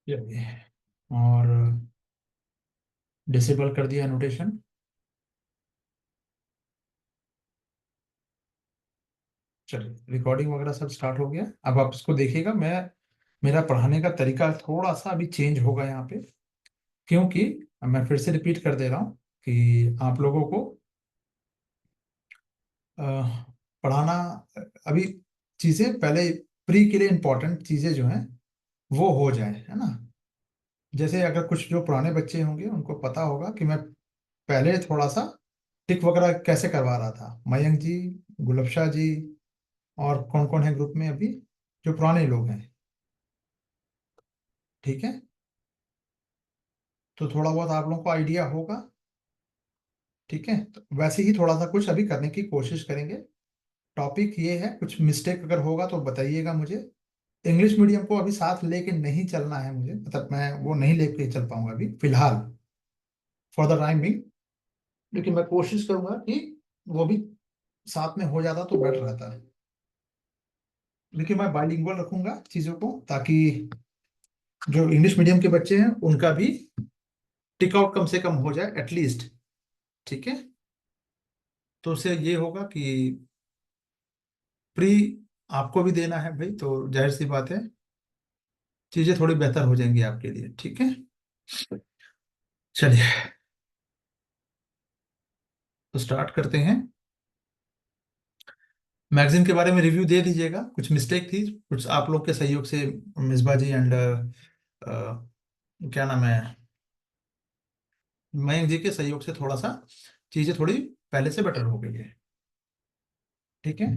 चलिए, और डिसेबल कर दिया नोटेशन। चलिए, रिकॉर्डिंग वगैरह सब स्टार्ट हो गया। अब आप इसको देखिएगा। मेरा पढ़ाने का तरीका थोड़ा सा अभी चेंज होगा यहाँ पे, क्योंकि मैं फिर से रिपीट कर दे रहा हूँ कि आप लोगों को अ, पढ़ाना अभी चीज़ें पहले प्री के लिए इम्पोर्टेंट चीज़ें जो हैं वो हो जाए, है ना। जैसे अगर कुछ जो पुराने बच्चे होंगे उनको पता होगा कि मैं पहले थोड़ा सा टिक वगैरह कैसे करवा रहा था। मयंक जी, गुलबशा जी, और कौन कौन है ग्रुप में अभी जो पुराने लोग हैं, ठीक है। तो थोड़ा बहुत आप लोगों को आइडिया होगा, ठीक है। तो वैसे ही थोड़ा सा कुछ अभी करने की कोशिश करेंगे। टॉपिक ये है, कुछ मिस्टेक अगर होगा तो बताइएगा मुझे। इंग्लिश मीडियम को अभी साथ लेके नहीं चलना है मुझे, मतलब मैं वो नहीं लेके चल पाऊंगा अभी फिलहाल, फॉर द टाइमिंग। लेकिन मैं कोशिश करूंगा कि वो भी साथ में हो जाता तो बेटर रहता है। लेकिन मैं बाइलिंगुअल रखूंगा चीज़ों को, ताकि जो इंग्लिश मीडियम के बच्चे हैं उनका भी टिक आउट कम से कम हो जाए एटलीस्ट, ठीक है। तो उससे ये होगा कि प्री आपको भी देना है भाई, तो जाहिर सी बात है चीज़ें थोड़ी बेहतर हो जाएंगी आपके लिए, ठीक है। चलिए, तो स्टार्ट करते हैं। मैगजीन के बारे में रिव्यू दे दीजिएगा। कुछ मिस्टेक थी, कुछ आप लोग के सहयोग से, मिसबा जी एंड क्या नाम है, मयंक जी के सहयोग से थोड़ा सा चीज़ें थोड़ी पहले से बेटर हो गई है, ठीक है।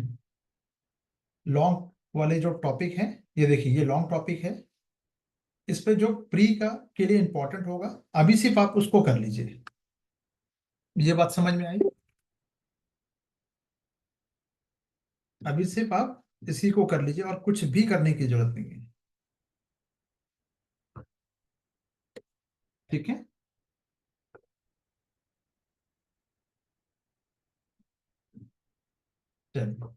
लॉन्ग वाले जो टॉपिक हैं, ये देखिए, ये लॉन्ग टॉपिक है। इस पे जो प्री का के लिए इंपॉर्टेंट होगा, अभी सिर्फ आप उसको कर लीजिए। ये बात समझ में आई? अभी सिर्फ आप इसी को कर लीजिए और कुछ भी करने की जरूरत नहीं है, ठीक है। चलिए,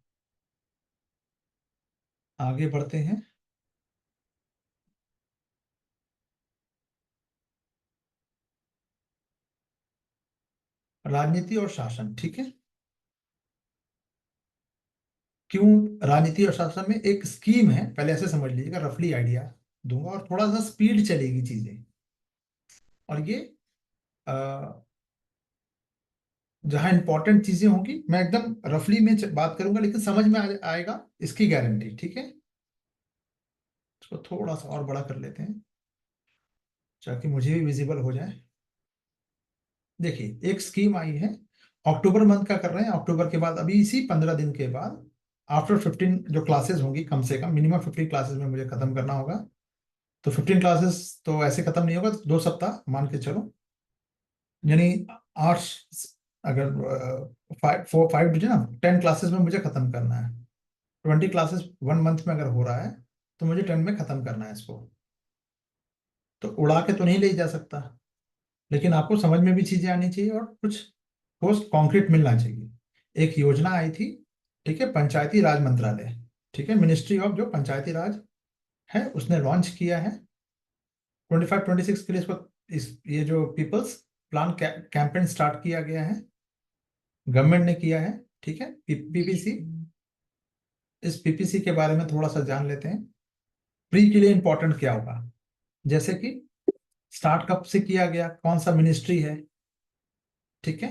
आगे बढ़ते हैं। राजनीति और शासन, ठीक है। क्यों? राजनीति और शासन में एक स्कीम है, पहले ऐसे समझ लीजिएगा, रफली आइडिया दूंगा और थोड़ा सा स्पीड चलेगी चीजें। और ये जहाँ इंपॉर्टेंट चीजें होंगी मैं एकदम रफली में बात करूंगा, लेकिन समझ में आएगा, इसकी गारंटी, ठीक है। इसको थोड़ा सा और बड़ा कर लेते हैं ताकि मुझे भी विजिबल हो जाए। देखिए, एक स्कीम आई है, अक्टूबर मंथ का कर रहे हैं। अक्टूबर के बाद अभी इसी 15 दिन के बाद, आफ्टर 15 जो क्लासेस होंगी, कम से कम मिनिमम 15 क्लासेस में मुझे खत्म करना होगा। तो 15 क्लासेस तो ऐसे खत्म नहीं होगा, 2 सप्ताह मान के चलो। यानी 8, अगर 5 डे ना, 10 क्लासेस में मुझे खत्म करना है। 20 क्लासेस 1 मंथ में अगर हो रहा है, तो मुझे 10 में खत्म करना है इसको। तो उड़ा के तो नहीं ले जा सकता, लेकिन आपको समझ में भी चीजें आनी चाहिए और कुछ ठोस कॉन्क्रीट मिलना चाहिए। एक योजना आई थी, ठीक है, पंचायती राज मंत्रालय, ठीक है, मिनिस्ट्री ऑफ जो पंचायती राज है, उसने लॉन्च किया है 25-26 के लिए इसको। ये जो पीपल्स प्लान कैंपेन स्टार्ट किया गया है, गवर्नमेंट ने किया है, ठीक है, पीपीसी। इस पीपीसी के बारे में थोड़ा सा जान लेते हैं। प्री के लिए इंपॉर्टेंट क्या होगा, जैसे कि स्टार्ट कब से किया गया, कौन सा मिनिस्ट्री है, ठीक है।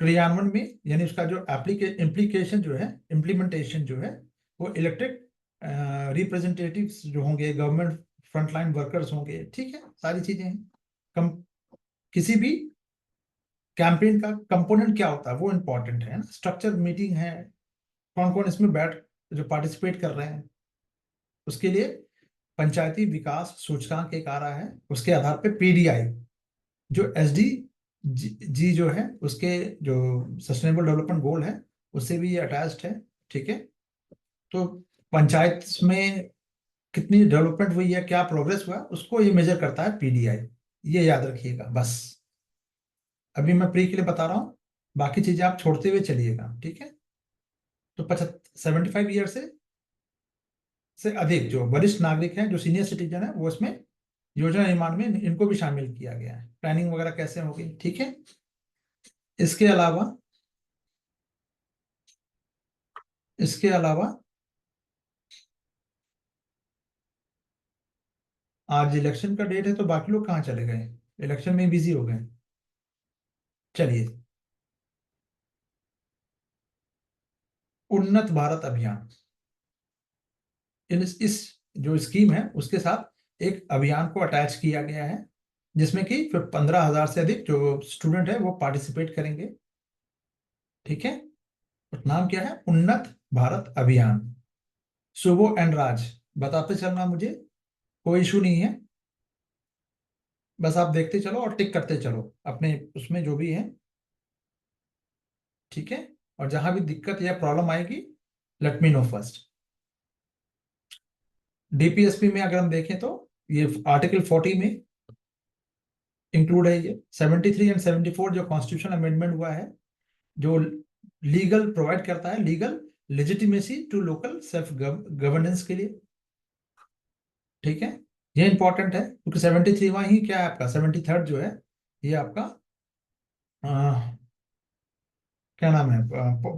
क्रियान्वयन में, यानी उसका जो इम्प्लीकेशन जो है, इम्प्लीमेंटेशन जो है, वो इलेक्टेड रिप्रेजेंटेटिव्स जो होंगे, गवर्नमेंट फ्रंटलाइन वर्कर्स होंगे, ठीक है, सारी चीजें हैं। कम किसी भी कैंपेन का कंपोनेंट क्या होता है वो इंपॉर्टेंट है ना। स्ट्रक्चर मीटिंग है, कौन कौन इसमें बैठ जो पार्टिसिपेट कर रहे हैं, उसके लिए पंचायती विकास सूचकांक एक आ रहा है, उसके आधार पे पीडीआई, जो एसडी जी जो है, उसके जो सस्टेनेबल डेवलपमेंट गोल है, उससे भी ये अटैच्ड है, ठीक है। तो पंचायत में कितनी डेवलपमेंट हुई है, क्या प्रोग्रेस हुआ, उसको ये मेजर करता है पीडीआई। ये याद रखिएगा बस। अभी मैं प्री के लिए बता रहा हूँ, बाकी चीजें आप छोड़ते हुए चलिएगा, ठीक है। तो 75 75 ईयर से से अधिक जो वरिष्ठ नागरिक हैं, जो सीनियर सिटीजन है, वो इसमें योजना निर्माण में इनको भी शामिल किया गया है। प्लानिंग वगैरह कैसे होगी, ठीक है। इसके अलावा इसके अलावा आज इलेक्शन का डेट है, तो बाकी लोग कहाँ चले गए, इलेक्शन में बिजी हो गए। चलिए, उन्नत भारत अभियान, इस जो स्कीम है उसके साथ एक अभियान को अटैच किया गया है, जिसमें कि फिर 15,000 से अधिक जो स्टूडेंट है वो पार्टिसिपेट करेंगे, ठीक है। तो नाम क्या है, उन्नत भारत अभियान। शुभो एंड राज, बताते चलना मुझे, कोई इशू नहीं है, बस आप देखते चलो और टिक करते चलो अपने उसमें जो भी है, ठीक है। और जहां भी दिक्कत या प्रॉब्लम आएगी, let me know first. DPSP में अगर हम देखें तो ये आर्टिकल 40 में इंक्लूड है, ये 73 एंड 74 जो कॉन्स्टिट्यूशन अमेंडमेंट हुआ है, जो लीगल प्रोवाइड करता है legal legitimacy to local self governance के लिए, ठीक है। ये इंपॉर्टेंट है क्योंकि 73 ही क्या है आपका, 73 जो है ये आपका क्या नाम है,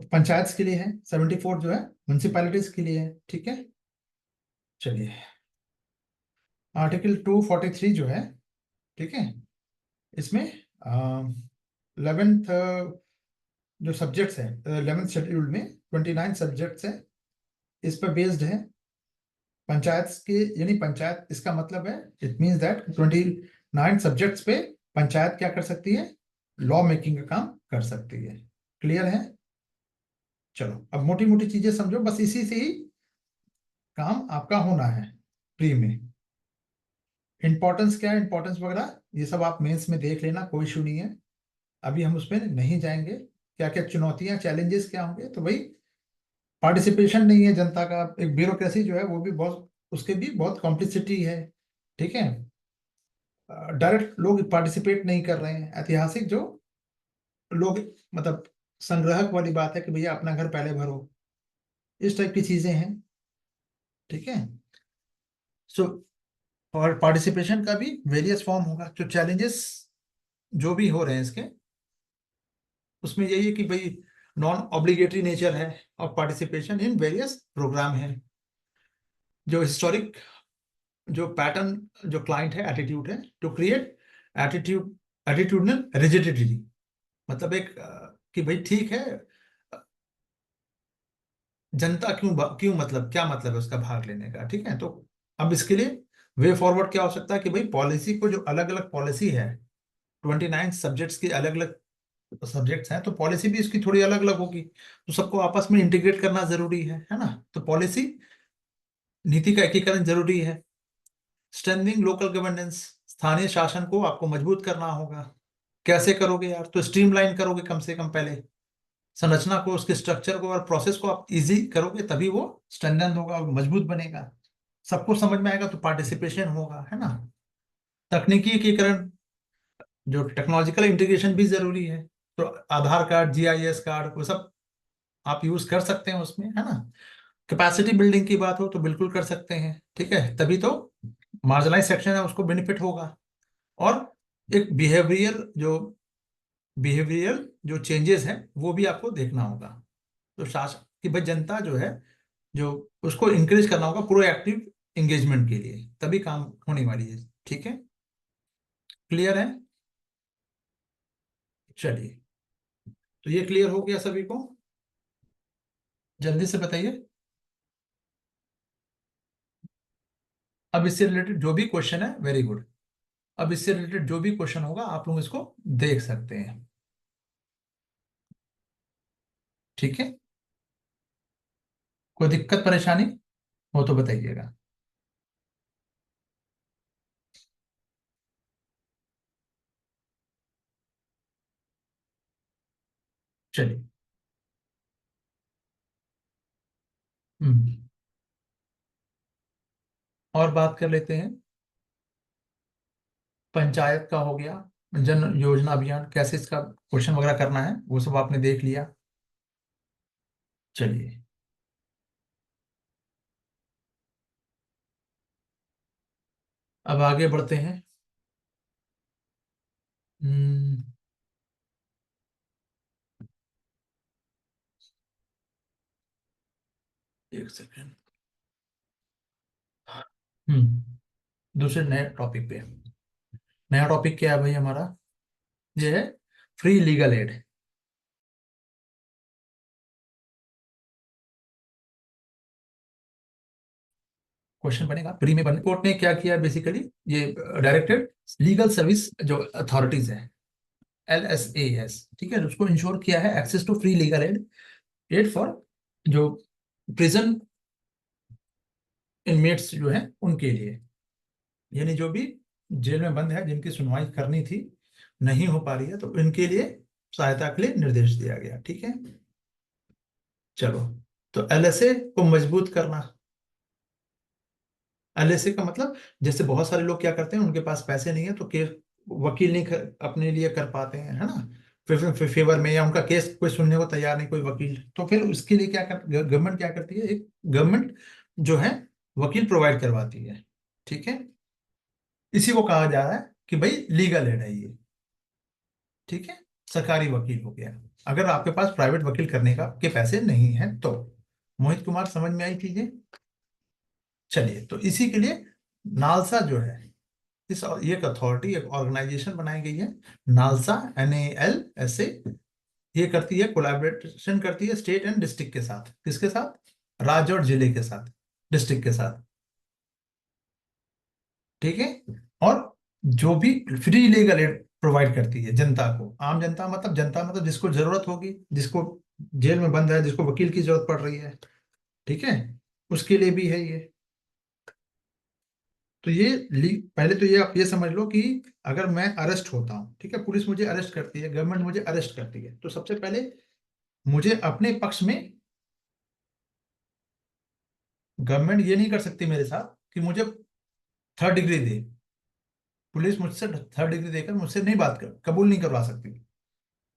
पंचायत के लिए है, 74 जो है म्यूनसिपैलिटीज के लिए है, ठीक है। चलिए, आर्टिकल 243 जो है, ठीक है, इसमें 11th जो सब्जेक्ट्स है, 11th शेड्यूल में 29 सब्जेक्ट्स है, इस पर बेस्ड है। पंचायत के, यानी पंचायत, इसका मतलब है इट मीन्स दैट 29 सब्जेक्ट्स पे पंचायत क्या कर सकती है, लॉ मेकिंग का काम कर सकती है। क्लियर है। चलो अब मोटी मोटी चीजें समझो, बस इसी से ही काम आपका होना है प्री में। इंपॉर्टेंस क्या है, इंपॉर्टेंस वगैरह ये सब आप मेंस में देख लेना, कोई इशू नहीं है, अभी हम उसमें नहीं जाएंगे। क्या क्या चुनौतियां, चैलेंजेस क्या होंगे, तो भाई पार्टिसिपेशन नहीं है जनता का, एक ब्यूरोक्रेसी जो है वो भी बहुत, उसके भी बहुत कॉम्प्लिसिटी है, ठीक है। डायरेक्ट लोग पार्टिसिपेट नहीं कर रहे हैं, ऐतिहासिक जो लोग, मतलब संग्रहक वाली बात है कि भैया अपना घर पहले भरो, इस टाइप की चीजें हैं, ठीक है। सो और पार्टिसिपेशन का भी वेरियस फॉर्म होगा, जो चैलेंजेस जो भी हो रहे हैं इसके, उसमें यही है कि भाई नॉन ऑब्लिगेटरी नेचर है और पार्टिसिपेशन इन वेरियस प्रोग्राम है। जो हिस्टोरिक जो पैटर्न जो क्लाइंट है, एटीट्यूड है to create attitude, attitudinal rigidity, मतलब एक कि भाई ठीक है, जनता क्यों मतलब क्या मतलब है उसका भाग लेने का, ठीक है। तो अब इसके लिए वे फॉरवर्ड क्या हो सकता है कि भाई पॉलिसी को, जो अलग अलग पॉलिसी है, 29 सब्जेक्ट्स की अलग अलग सब्जेक्ट्स हैं, तो पॉलिसी भी इसकी थोड़ी अलग अलग होगी, तो सबको आपस में इंटीग्रेट करना जरूरी है ना। तो पॉलिसी, नीति का एकीकरण जरूरी है। स्ट्रेंथनिंग लोकल गवर्नेंस, स्थानीय शासन को आपको मजबूत करना होगा। कैसे करोगे यार, तो स्ट्रीमलाइन करोगे कम से कम पहले संरचना को, उसके स्ट्रक्चर को और प्रोसेस को आप इजी करोगे, तभी वो स्ट्रेंथन होगा और मजबूत बनेगा, सबको समझ में आएगा, तो पार्टिसिपेशन होगा, है ना। तकनीकी एकीकरण, जो टेक्नोलॉजिकल इंटीग्रेशन भी जरूरी है, तो आधार कार्ड, जीआईएस कार्ड, वो सब आप यूज कर सकते हैं उसमें, है ना। कैपेसिटी बिल्डिंग की बात हो तो बिल्कुल कर सकते हैं, ठीक है, तभी तो मार्जिनलाइज सेक्शन है उसको बेनिफिट होगा। और एक बिहेवियरल जो चेंजेस हैं वो भी आपको देखना होगा, तो शासन की भाई जनता जो है, जो उसको इंकरेज करना होगा प्रोएक्टिव एंगेजमेंट के लिए, तभी काम होने वाली है, ठीक है। क्लियर है। चलिए, तो ये क्लियर हो गया सभी को, जल्दी से बताइए। अब इससे रिलेटेड जो भी क्वेश्चन है, वेरी गुड, अब इससे रिलेटेड जो भी क्वेश्चन होगा आप लोग इसको देख सकते हैं, ठीक है। कोई दिक्कत परेशानी हो तो बताइएगा। चलिए। हम्म, और बात कर लेते हैं। पंचायत का हो गया, जन योजना अभियान कैसे इसका क्वेश्चन वगैरह करना है वो सब आपने देख लिया। चलिए, अब आगे बढ़ते हैं। हम्म, एक सेकेंड। दूसरे नए टॉपिक पे। नया टॉपिक क्या है भाई हमारा? ये है फ्री लीगल एड। क्वेश्चन बनेगा, प्री में बने कोर्ट ने क्या किया बेसिकली, ये डायरेक्टेड लीगल सर्विस जो अथॉरिटीज है, LSAS, ठीक है, उसको इंश्योर किया है access to free legal aid, aid for जो प्रिजन इनमेट्स जो हैं उनके लिए, यानी जो भी जेल में बंद है जिनकी सुनवाई करनी थी, नहीं हो पा रही है, तो इनके लिए सहायता के लिए निर्देश दिया गया। ठीक है, चलो। तो LSA को मजबूत करना। LSA का मतलब, जैसे बहुत सारे लोग क्या करते हैं, उनके पास पैसे नहीं है तो केस वकील नहीं अपने लिए कर पाते हैं, है ना, फेवर में, या उनका केस कोई सुनने को तैयार नहीं कोई वकील, तो फिर उसके लिए क्या कर गवर्नमेंट क्या करती है, एक गवर्नमेंट जो है वकील प्रोवाइड करवाती है। ठीक है, इसी को कहा जा रहा है कि भाई लीगल एड है ये। ठीक है, सरकारी वकील हो गया, अगर आपके पास प्राइवेट वकील करने का के पैसे नहीं है तो। मोहित कुमार, समझ में आई चीजें? चलिए, तो इसी के लिए नालसा जो है, इस ये एक अथॉरिटी, एक ऑर्गेनाइजेशन बनाई गई है, नालसा, NALSA। ये करती है, कोलैबोरेशन करती है स्टेट एंड डिस्ट्रिक्ट के साथ। किसके साथ? राज्य और जिले के साथ, डिस्ट्रिक्ट के साथ। ठीक है, और जो भी फ्री लीगल एड प्रोवाइड करती है जनता को, आम जनता मतलब, जनता मतलब जिसको जरूरत होगी, जिसको जेल में बंद है, जिसको वकील की जरूरत पड़ रही है, ठीक है, उसके लिए भी है ये। तो ये पहले तो ये आप ये समझ लो कि अगर मैं अरेस्ट होता हूँ, ठीक है, पुलिस मुझे अरेस्ट करती है, गवर्नमेंट मुझे अरेस्ट करती है, तो सबसे पहले मुझे अपने पक्ष में, गवर्नमेंट ये नहीं कर सकती मेरे साथ कि मुझे थर्ड डिग्री दे, पुलिस मुझसे थर्ड डिग्री देकर मुझसे नहीं बात कर, कबूल नहीं करवा सकती,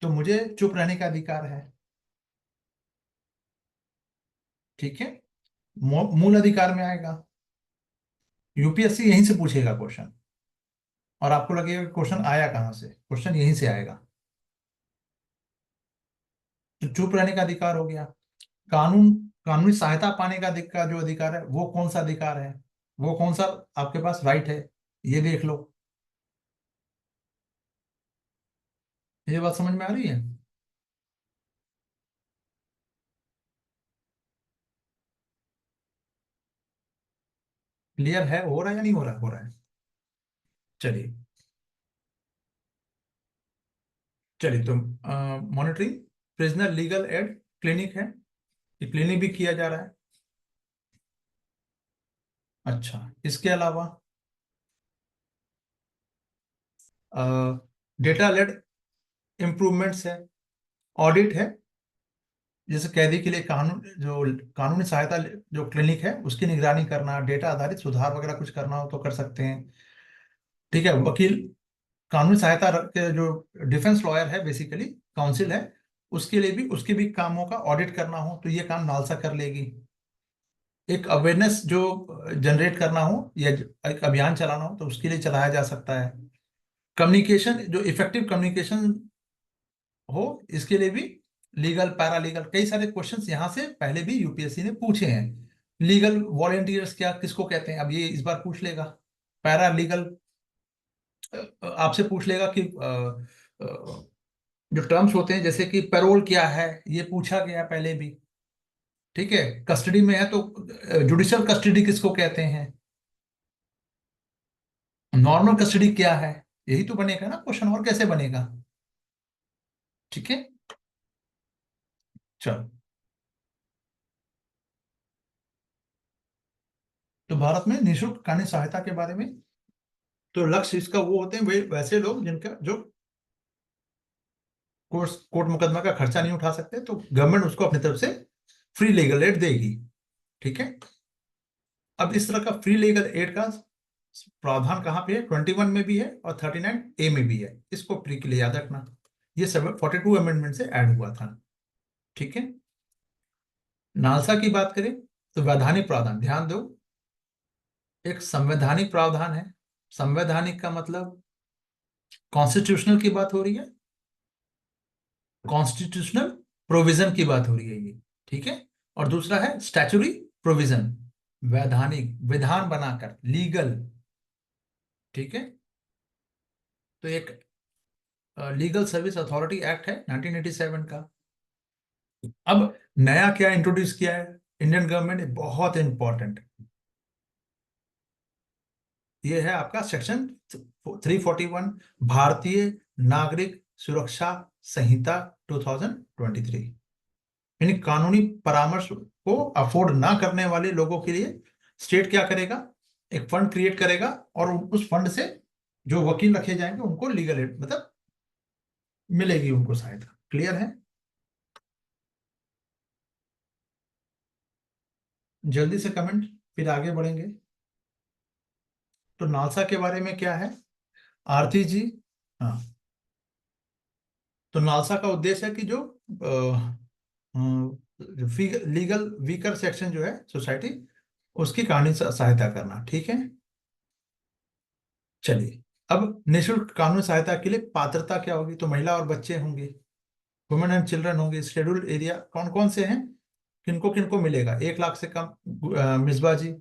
तो मुझे चुप रहने का अधिकार है। ठीक है, मूल अधिकार में आएगा। UPSC यहीं से पूछेगा क्वेश्चन, और आपको लगेगा क्वेश्चन आया कहाँ से, क्वेश्चन यहीं से आएगा। तो चुप रहने का अधिकार हो गया। कानून, कानूनी सहायता पाने का जो अधिकार है, वो कौन सा अधिकार है, वो कौन सा आपके पास राइट है, ये देख लो। ये बात समझ में आ रही है? क्लियर है? हो रहा है या नहीं हो रहा है? हो रहा है। चलिए, चलिए, तो monitoring prisoner legal aid clinic है, ये क्लिनिक भी किया जा रहा है। अच्छा, इसके अलावा डेटा लेड इम्प्रूवमेंट्स है, ऑडिट है, जैसे कैदी के लिए कानून जो कानूनी सहायता जो क्लिनिक है उसकी निगरानी करना, डेटा आधारित सुधार वगैरह कुछ करना हो तो कर सकते हैं। ठीक है, वकील, कानूनी सहायता के जो डिफेंस लॉयर है बेसिकली, काउंसिल है, उसके लिए भी, उसके भी कामों का ऑडिट करना हो तो ये काम नालसा कर लेगी। एक अवेयरनेस जो जनरेट करना हो या एक अभियान चलाना हो तो उसके लिए चलाया जा सकता है। कम्युनिकेशन, जो इफेक्टिव कम्युनिकेशन हो, इसके लिए भी लीगल, पैरा लीगल, कई सारे क्वेश्चंस यहाँ से पहले भी UPSC ने पूछे हैं। लीगल वॉलेंटियर्स क्या किसको कहते हैं, अब ये इस बार पूछ लेगा। पैरा लीगल आपसे पूछ लेगा कि जो टर्म्स होते हैं, जैसे कि पैरोल क्या है, ये पूछा गया पहले भी। ठीक है, कस्टडी में है तो जुडिशियल कस्टडी किसको कहते हैं, नॉर्मल कस्टडी क्या है, यही तो बनेगा ना क्वेश्चन, और कैसे बनेगा? ठीक है, चलो। तो भारत में निःशुल्क कानूनी सहायता के बारे में, तो लक्ष्य इसका वो होते हैं, वे वैसे लोग जिनका जो कोर्ट मुकदमा का खर्चा नहीं उठा सकते, तो गवर्नमेंट उसको अपनी तरफ से फ्री लीगल एड देगी। ठीक है, अब इस तरह का फ्री लीगल एड का प्रावधान कहाँ पे है, 21 में भी है और 39A में भी है, इसको प्री के लिए याद रखना। ये सब 42 अमेंडमेंट से ऐड हुआ था। ठीक है, नालसा की बात करें तो वैधानिक प्रावधान, ध्यान दो, एक संवैधानिक प्रावधान है, संवैधानिक का मतलब कॉन्स्टिट्यूशनल की बात हो रही है, कॉन्स्टिट्यूशनल प्रोविजन की बात हो रही है ये, ठीक है। और दूसरा है स्टैचुरी प्रोविजन, वैधानिक, विधान बनाकर, लीगल, ठीक है। तो एक लीगल सर्विस अथॉरिटी एक्ट है 1987 का। अब नया क्या इंट्रोड्यूस किया है इंडियन गवर्नमेंट ने, बहुत इंपॉर्टेंट, ये है आपका सेक्शन 341, भारतीय नागरिक सुरक्षा संहिता 2023। यानी कानूनी परामर्श को अफोर्ड ना करने वाले लोगों के लिए स्टेट क्या करेगा, एक फंड क्रिएट करेगा, और उस फंड से जो वकील रखे जाएंगे उनको लीगल एड मतलब मिलेगी, उनको सहायता। क्लियर है? जल्दी से कमेंट, फिर आगे बढ़ेंगे। तो नालसा के बारे में क्या है, आरती जी? हाँ, तो नालसा का उद्देश्य है कि जो लीगल वीकर सेक्शन जो है सोसाइटी, उसकी कानूनी सहायता करना, ठीक है। चलिए, अब निःशुल्क कानूनी सहायता के लिए पात्रता क्या होगी, तो महिला और बच्चे होंगे, वुमेन एंड चिल्ड्रन होंगे, शेड्यूल्ड एरिया कौन कौन से हैं, किनको किनको मिलेगा, 1 लाख से कम, मिसबा जी?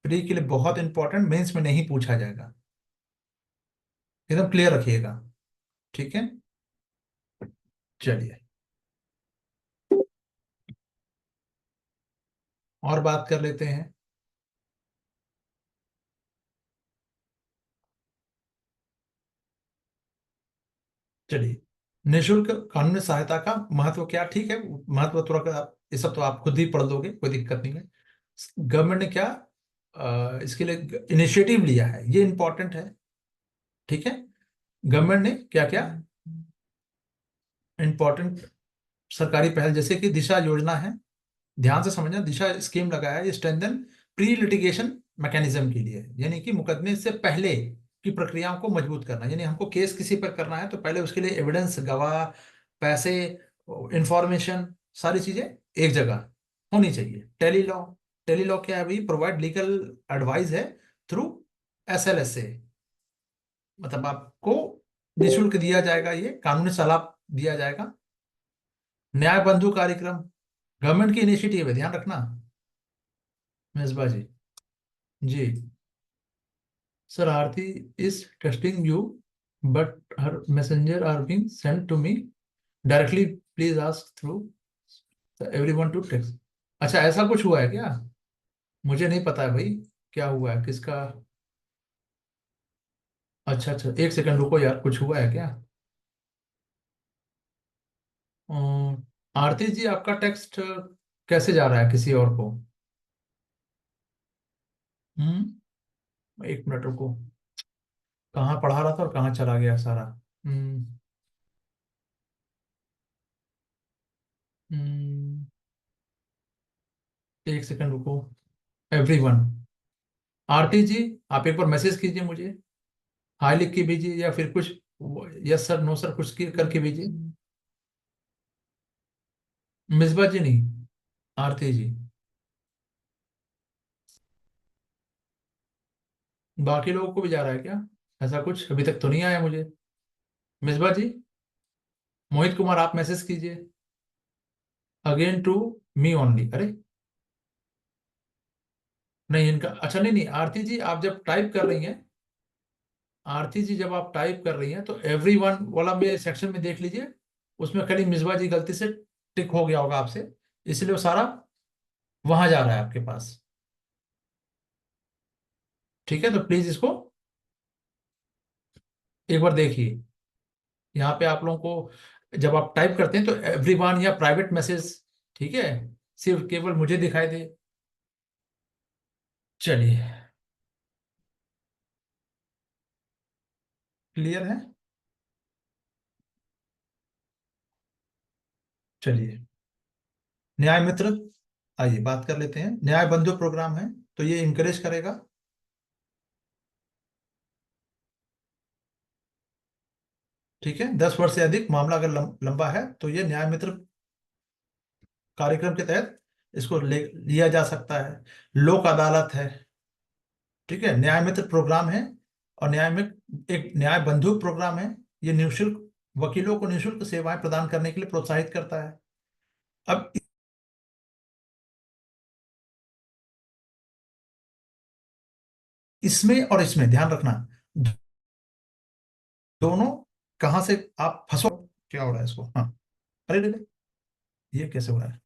फ्री के लिए बहुत इंपॉर्टेंट, मेंस में नहीं पूछा जाएगा, एकदम क्लियर रखिएगा, ठीक है। चलिए, और बात कर लेते हैं। चलिए, निःशुल्क कानूनी सहायता का महत्व क्या, ठीक है, महत्व थोड़ा ये सब तो आप खुद ही पढ़ लोगे, कोई दिक्कत नहीं है। गवर्नमेंट ने क्या इसके लिए इनिशिएटिव लिया है, ये इंपॉर्टेंट है, ठीक है। गवर्नमेंट ने क्या क्या इंपॉर्टेंट सरकारी पहल, जैसे कि दिशा योजना है, ध्यान से समझना, दिशा स्कीम लगाया है स्ट्रेंथन प्री लिटिगेशन मैकेनिज्म के लिए, यानी कि मुकदमे से पहले की प्रक्रियाओं को मजबूत करना, यानी हमको केस किसी पर करना है तो पहले उसके लिए एविडेंस, गवाह, पैसे, इंफॉर्मेशन, सारी चीजें एक जगह होनी चाहिए। टेली लॉ, टेली लॉ क्या है भाई, प्रोवाइड लीगल एडवाइस है थ्रू SLSA, मतलब आपको निःशुल्क दिया जाएगा, ये कानूनी सलाह दिया जाएगा। न्याय बंधु कार्यक्रम गवर्नमेंट की इनिशिएटिव है, ध्यान रखना मिसबा जी। जी sir, Aarti is texting you but her messenger are being sent to me directly, please ask through everyone to text. अच्छा, ऐसा कुछ हुआ है क्या? मुझे नहीं पता है भाई, क्या हुआ है, किसका? अच्छा अच्छा, एक सेकंड रुको यार, कुछ हुआ है क्या? आरती जी, आपका टेक्स्ट कैसे जा रहा है किसी और को? 1 मिनट रुको, कहाँ पढ़ा रहा था और कहाँ चला गया सारा? हम्म, हम्म, एक सेकंड रुको। एवरीवन, आरती जी, आप एक बार मैसेज कीजिए मुझे, हाय लिख के भेजिए, या फिर कुछ यस सर, नो सर, कुछ करके भेजिए। मिसबा जी नहीं, आरती जी। बाकी लोगों को भी जा रहा है क्या? ऐसा कुछ अभी तक तो नहीं आया मुझे। मिसबा जी, मोहित कुमार, आप मैसेज कीजिए अगेन टू मी ओनली। अरे नहीं, इनका अच्छा, नहीं नहीं, आरती जी आप जब टाइप कर रही हैं, आरती जी जब आप टाइप कर रही हैं तो एवरी वन वाला में सेक्शन में देख लीजिए, उसमें खाली मिसबा जी गलती से टिक हो गया होगा आपसे, इसलिए वो सारा वहां जा रहा है आपके पास, ठीक है। तो प्लीज इसको एक बार देखिए, यहाँ पे आप लोगों को जब आप टाइप करते हैं तो एवरीवन या प्राइवेट मैसेज, ठीक है, सिर्फ केवल मुझे दिखाई दे। चलिए, क्लियर है? चलिए, न्याय मित्र, आइए बात कर लेते हैं। न्याय बंधु प्रोग्राम है, तो ये इंकरेज करेगा, ठीक है। 10 वर्ष से अधिक मामला अगर लंबा है तो ये न्याय मित्र कार्यक्रम के तहत इसको लिया जा सकता है। लोक अदालत है, ठीक है, न्याय मित्र प्रोग्राम है, और न्याय मित्र एक न्याय बंधु प्रोग्राम है। ये निःशुल्क वकीलों को निःशुल्क सेवाएं प्रदान करने के लिए प्रोत्साहित करता है। अब इसमें और इसमें ध्यान रखना, दोनों कहां से आप फंसो। क्या हो रहा है इसको, हाँ, अरे रे रे, ये कैसे हो रहा है?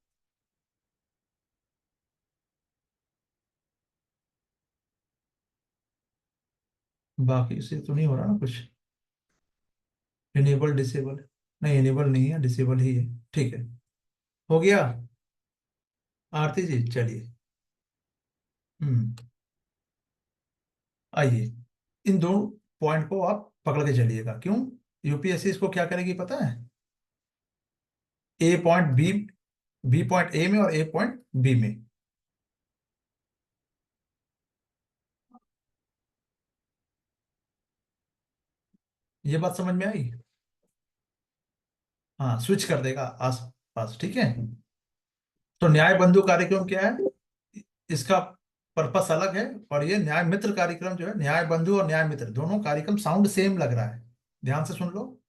बाकी से तो नहीं हो रहा ना कुछ? इनेबल डिसेबल, नहीं इनेबल नहीं है, डिसेबल ही है। ठीक है, हो गया। आरती जी चलिए। हम्म, आइए, इन दो पॉइंट को आप पकड़ के चलिएगा। क्यों? यूपीएससी इसको क्या करेगी पता है? A point B, B point A में और ए पॉइंट बी में। ये बात समझ में आई? हाँ, स्विच कर देगा आस पास, ठीक है। तो न्याय बंधु कार्यक्रम क्या है? इसका पर्पस अलग है। और ये न्याय मित्र कार्यक्रम जो है, न्याय बंधु और न्याय मित्र दोनों कार्यक्रम साउंड सेम लग रहा है। ध्यान से सुन लो,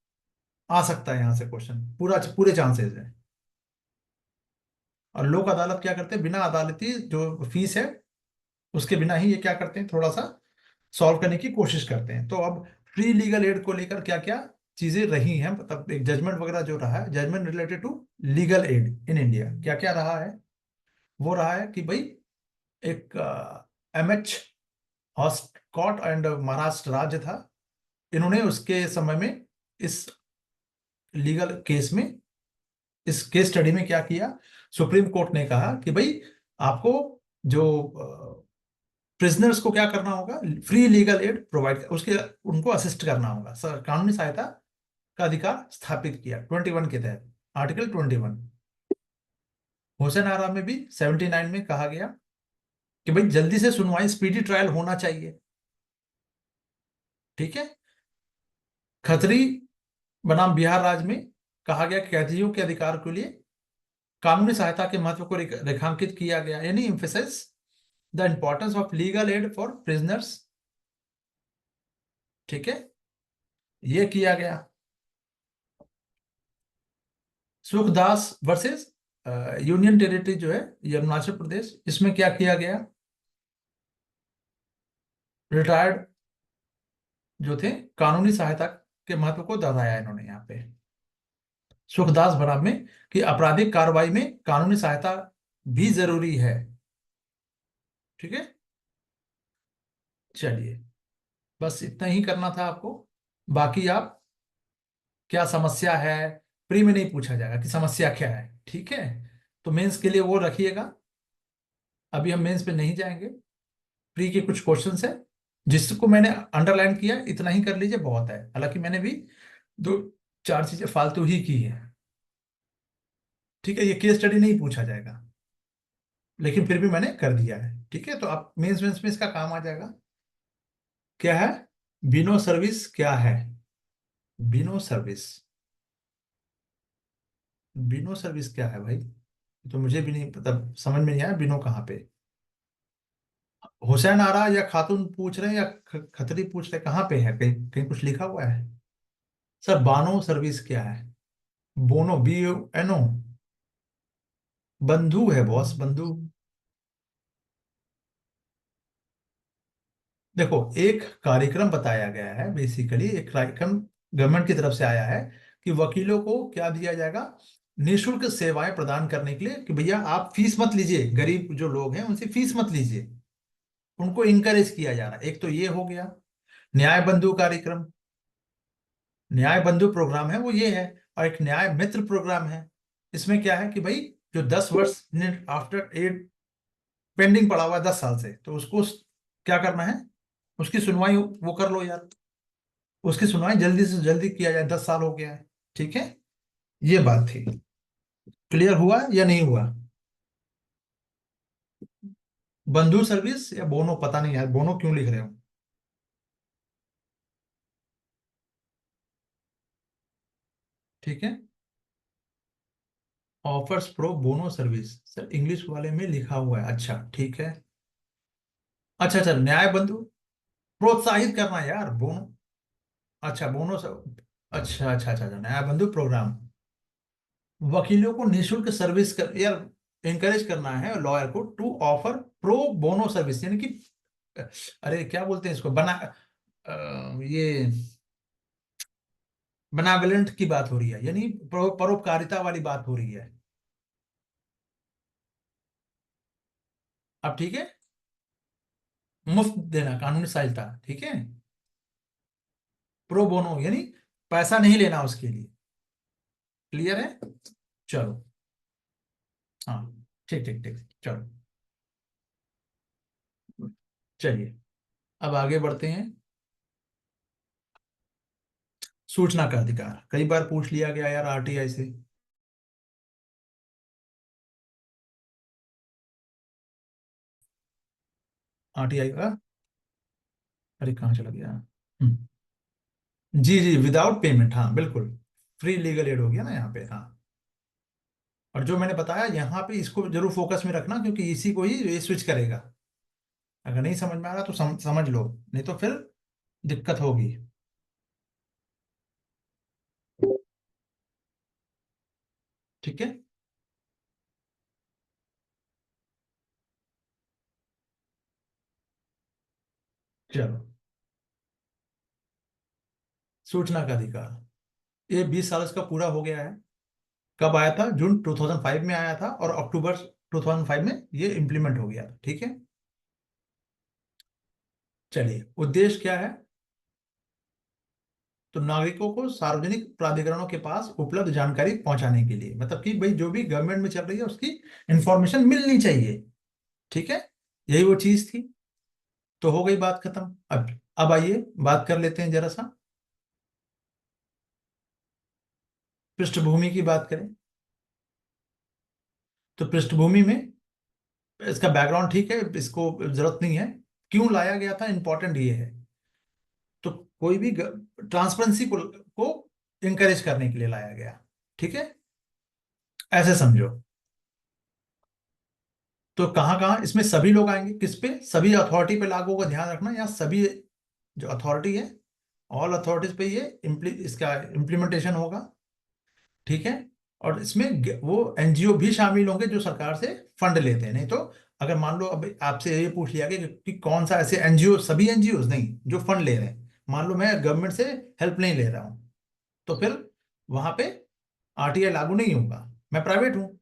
आ सकता है यहाँ से क्वेश्चन, पूरा पूरे चांसेस है। और लोक अदालत क्या करते हैं, बिना अदालती जो फीस है उसके बिना ही ये क्या करते हैं, थोड़ा सा सॉल्व करने की कोशिश करते हैं। तो अब फ्री लीगल एड को लेकर क्या क्या चीजें रही हैं, मतलब एक जजमेंट वगैरह जो रहा है, judgement related to legal aid in India, क्या क्या रहा है? वो रहा है कि भाई एक एम एच हॉस्टकॉट एंड महाराष्ट्र राज्य था, इन्होंने उसके समय में इस लीगल केस में, इस केस स्टडी में क्या किया, सुप्रीम कोर्ट ने कहा कि भाई आपको जो प्रिजनर्स को क्या करना होगा, फ्री लीगल एड प्रोवाइड, उसके उनको असिस्ट करना होगा, कानूनी सहायता का अधिकार स्थापित किया 21 के तहत, आर्टिकल 21। हुसैन आरा में भी 79 में कहा गया कि भाई जल्दी से सुनवाई, स्पीडी ट्रायल होना चाहिए। ठीक है। खतरी बनाम बिहार राज्य में कहा गया कि कैदियों के अधिकार के लिए कानूनी सहायता के महत्व को रेखांकित किया गया, यानी emphasise the importance of legal aid for prisoners. ठीक है, ये किया गया। सुखदास वर्सेस यूनियन टेरिटरी जो है, ये अरुणाचल प्रदेश, इसमें क्या किया गया, रिटायर्ड जो थे, कानूनी सहायता के महत्व को दोहराया इन्होंने यहाँ पे, सुखदास बराम में, कि आपराधिक कार्रवाई में कानूनी सहायता भी जरूरी है। ठीक है, चलिए, बस इतना ही करना था आपको। बाकी आप, क्या समस्या है, प्री में नहीं पूछा जाएगा कि समस्या क्या है, ठीक है। तो मेंस के लिए वो रखिएगा, अभी हम मेंस पे नहीं जाएंगे। प्री के कुछ क्वेश्चंस है, जिसको मैंने अंडरलाइन किया, इतना ही कर लीजिए, बहुत है। हालांकि मैंने भी दो चार चीजें फालतू ही की है। ठीक है, ये केस स्टडी नहीं पूछा जाएगा, लेकिन फिर भी मैंने कर दिया है। ठीक है, तो आप मेंस मेंस में इसका काम आ जाएगा। क्या है? बिनो सर्विस क्या है? बिनो सर्विस, बिनो सर्विस क्या है भाई? तो मुझे भी नहीं पता, समझ में नहीं आया बिनो कहाँ पे। हुसैन आरा या खातून पूछ रहे हैं, या खतरी पूछ रहे हैं, कहाँ पे है? कहीं कहीं कुछ लिखा हुआ है? सर बानो सर्विस क्या है? बोनो, बी एन ओ, बंधु है बॉस, बंधु। देखो, एक कार्यक्रम बताया गया है, बेसिकली एक कार्यक्रम गवर्नमेंट की तरफ से आया है कि वकीलों को क्या दिया जाएगा, निशुल्क सेवाएं प्रदान करने के लिए, कि भैया आप फीस मत लीजिए, गरीब जो लोग हैं उनसे फीस मत लीजिए, उनको इंकरेज किया जा रहा है। एक तो ये हो गया न्याय बंधु कार्यक्रम, न्याय बंधु प्रोग्राम है वो ये है। और एक न्याय मित्र प्रोग्राम है, इसमें क्या है कि भाई जो 10 वर्ष आफ्टर एड पेंडिंग पड़ा हुआ है 10 साल से, तो उसको क्या करना है, उसकी सुनवाई वो कर लो यार, उसकी सुनवाई जल्दी से जल्दी किया जाए, 10 साल हो गया है। ठीक है, ये बात थी। क्लियर हुआ या नहीं हुआ? बंधु सर्विस या बोनो, पता नहीं यार, बोनो क्यों लिख रहे हो? ठीक है, offers pro bono service, sir English वाले में लिखा हुआ है, अच्छा ठीक है। अच्छा अच्छा, न्याय बंधु प्रोत्साहित करना है यार, बोनो। अच्छा बोनस। अच्छा अच्छा अच्छा अच्छा, न्याय बंधु प्रोग्राम। वकीलों को निशुल्क सर्विस कर यार, इंकरेज करना है लॉयर को to offer pro bono service, यानी कि अरे क्या बोलते हैं इसको, ये बनावेलेंट की बात हो रही है, यानी परोपकारिता वाली बात हो रही है। अब ठीक है, मुफ्त देना, कानूनी सहायता, ठीक है। प्रो बोनो यानी पैसा नहीं लेना उसके लिए। क्लियर है। चलो। हाँ, ठीक ठीक ठीक, चलो। चलिए, अब आगे बढ़ते हैं। सूचना का अधिकार कई बार पूछ लिया गया यार आरटीआई से। आरटीआई का, अरे कहाँ चला गया। जी जी, विदाउट पेमेंट, हाँ बिल्कुल। फ्री लीगल एड हो गया ना यहाँ पे, हाँ। और जो मैंने बताया यहाँ पे, इसको जरूर फोकस में रखना, क्योंकि इसी को ही ये स्विच करेगा। अगर नहीं समझ में आ रहा तो समझ लो, नहीं तो फिर दिक्कत होगी। ठीक है। चलो, सूचना का अधिकार, ये 20 साल इसका पूरा हो गया है। कब आया था? जून 2005 में आया था, और अक्टूबर 2005 में ये इम्प्लीमेंट हो गया था, ठीक है। चलिए, उद्देश्य क्या है? तो नागरिकों को सार्वजनिक प्राधिकरणों के पास उपलब्ध जानकारी पहुंचाने के लिए, मतलब कि भाई जो भी गवर्नमेंट में चल रही है उसकी इंफॉर्मेशन मिलनी चाहिए, ठीक है। यही वो चीज थी। तो हो गई बात खत्म। अब आइए बात कर लेते हैं जरा सा, पृष्ठभूमि की बात करें। तो पृष्ठभूमि में इसका बैकग्राउंड ठीक है, इसको जरूरत नहीं है। क्यों लाया गया था, इंपॉर्टेंट ये है। तो कोई भी ट्रांसपेरेंसी को इंकरेज करने के लिए लाया गया, ठीक है। ऐसे समझो। तो कहाँ कहाँ इसमें सभी लोग आएंगे, किस पे? सभी अथॉरिटी पे लागू होगा, ध्यान रखना, या सभी जो अथॉरिटी है, ऑल अथॉरिटीज पे ये इसका इम्प्लीमेंटेशन होगा, ठीक है। और इसमें वो एनजीओ भी शामिल होंगे जो सरकार से फंड लेते हैं। नहीं तो अगर मान लो अब आपसे ये पूछ लिया गया कि कौन सा ऐसे एनजीओ, सभी एनजीओ नहीं जो फंड ले रहे हैं, मान लो मैं गवर्नमेंट से हेल्प नहीं ले रहा हूँ, तो फिर वहां पे आरटीआई लागू नहीं होगा। मैं प्राइवेट हूँ,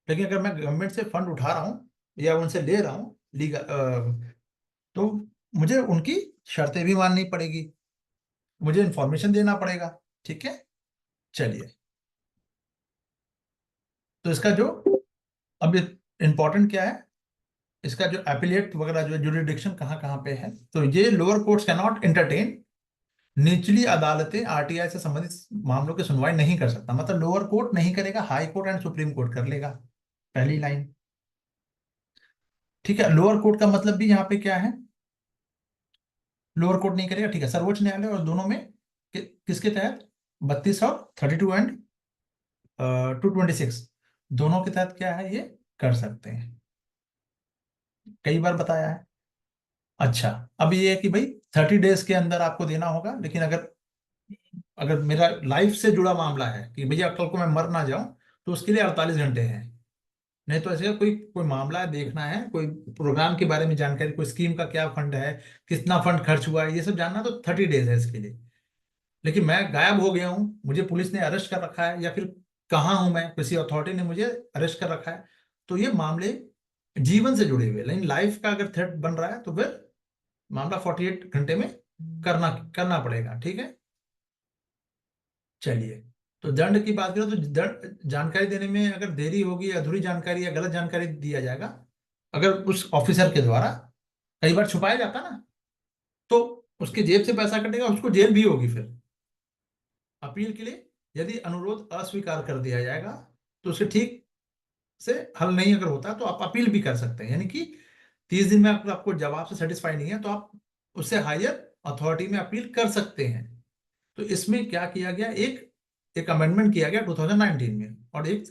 लेकिन अगर मैं गवर्नमेंट से फंड उठा रहा हूँ या उनसे ले रहा हूँ लीगल, तो मुझे उनकी शर्तें भी माननी पड़ेगी, मुझे इंफॉर्मेशन देना पड़ेगा, ठीक है। चलिए, तो इसका जो अब इम्पोर्टेंट क्या है, इसका जो एपिलेट वगैरह जो जुरिडिक्शन कहाँ कहाँ पे है, तो ये lower courts can not entertain, निचली अदालतें आरटीआई से संबंधित मामलों की सुनवाई नहीं कर सकता, मतलब लोअर कोर्ट नहीं करेगा, high court and supreme court कर लेगा। पहली लाइन, ठीक है। लोअर कोर्ट का मतलब भी यहाँ पे क्या है, लोअर कोर्ट नहीं करेगा, ठीक है। सर्वोच्च न्यायालय, और दोनों में किसके तहत? 32 और 32 एंड 226, दोनों के तहत क्या है, ये कर सकते हैं। कई बार बताया है। अच्छा, अब ये है कि भाई 30 डेज के अंदर आपको देना होगा, लेकिन अगर अगर मेरा लाइफ से जुड़ा मामला है कि भैया कल को मैं मर ना जाऊं, तो उसके लिए 48 घंटे हैं। नहीं तो ऐसे कोई कोई मामला है, देखना है कोई प्रोग्राम के बारे में जानकारी, कोई स्कीम का क्या फंड है, कितना फंड खर्च हुआ है, ये सब जानना, तो 30 डेज है इसके लिए। लेकिन मैं गायब हो गया हूँ, मुझे पुलिस ने अरेस्ट कर रखा है, या फिर कहाँ हूं मैं, किसी अथॉरिटी ने मुझे अरेस्ट कर रखा है, तो ये मामले जीवन से जुड़े हुए, लेकिन लाइफ का अगर थ्रेट बन रहा है तो फिर मामला 48 घंटे में करना करना पड़ेगा, ठीक है। चलिए, तो दंड की बात करें तो दंड, जानकारी देने में अगर देरी होगी, अधूरी जानकारी या गलत जानकारी दिया जाएगा, अगर उस ऑफिसर के द्वारा, कई बार छुपाया जाता ना, तो उसके जेब से पैसा कटेगा, उसको जेल भी होगी फिर। अपील के लिए, यदि अनुरोध अस्वीकार कर दिया जाएगा, तो उसे ठीक से हल नहीं अगर होता, तो आप अपील भी कर सकते हैं, यानी कि 30 दिन में अगर आपको जवाब से सेटिस्फाई नहीं है, तो आप उससे हायर अथॉरिटी में अपील कर सकते हैं। तो इसमें क्या किया गया, एक एक अमेंडमेंट किया गया 2019 में, और एक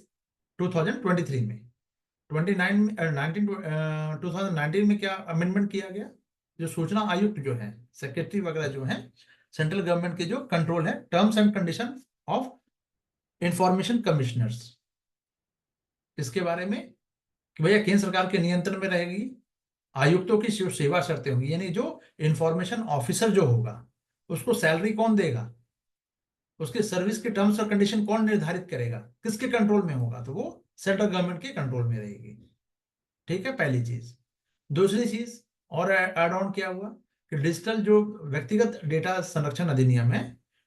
2023 में। 29 19 2019 में क्या अमेंडमेंट किया गया, जो सूचना आयुक्त जो है, सेक्रेटरी वगैरह जो है, सेंट्रल गवर्नमेंट के जो कंट्रोल है, terms and condition of information commissioners, इसके बारे में कि भैया केंद्र सरकार के नियंत्रण में रहेगी, आयुक्तों की जो सेवा शर्तें होंगी, यानी जो इंफॉर्मेशन ऑफिसर जो होगा उसको सैलरी कौन देगा, उसके सर्विस के टर्म्स और कंडीशन कौन निर्धारित करेगा, किसके कंट्रोल में होगा, तो वो सेंट्रल गवर्नमेंट के कंट्रोल में रहेगी। ठीक है, पहली चीज। दूसरी चीज और एड ऑन किया हुआ कि डिजिटल जो व्यक्तिगत डेटा संरक्षण अधिनियम है,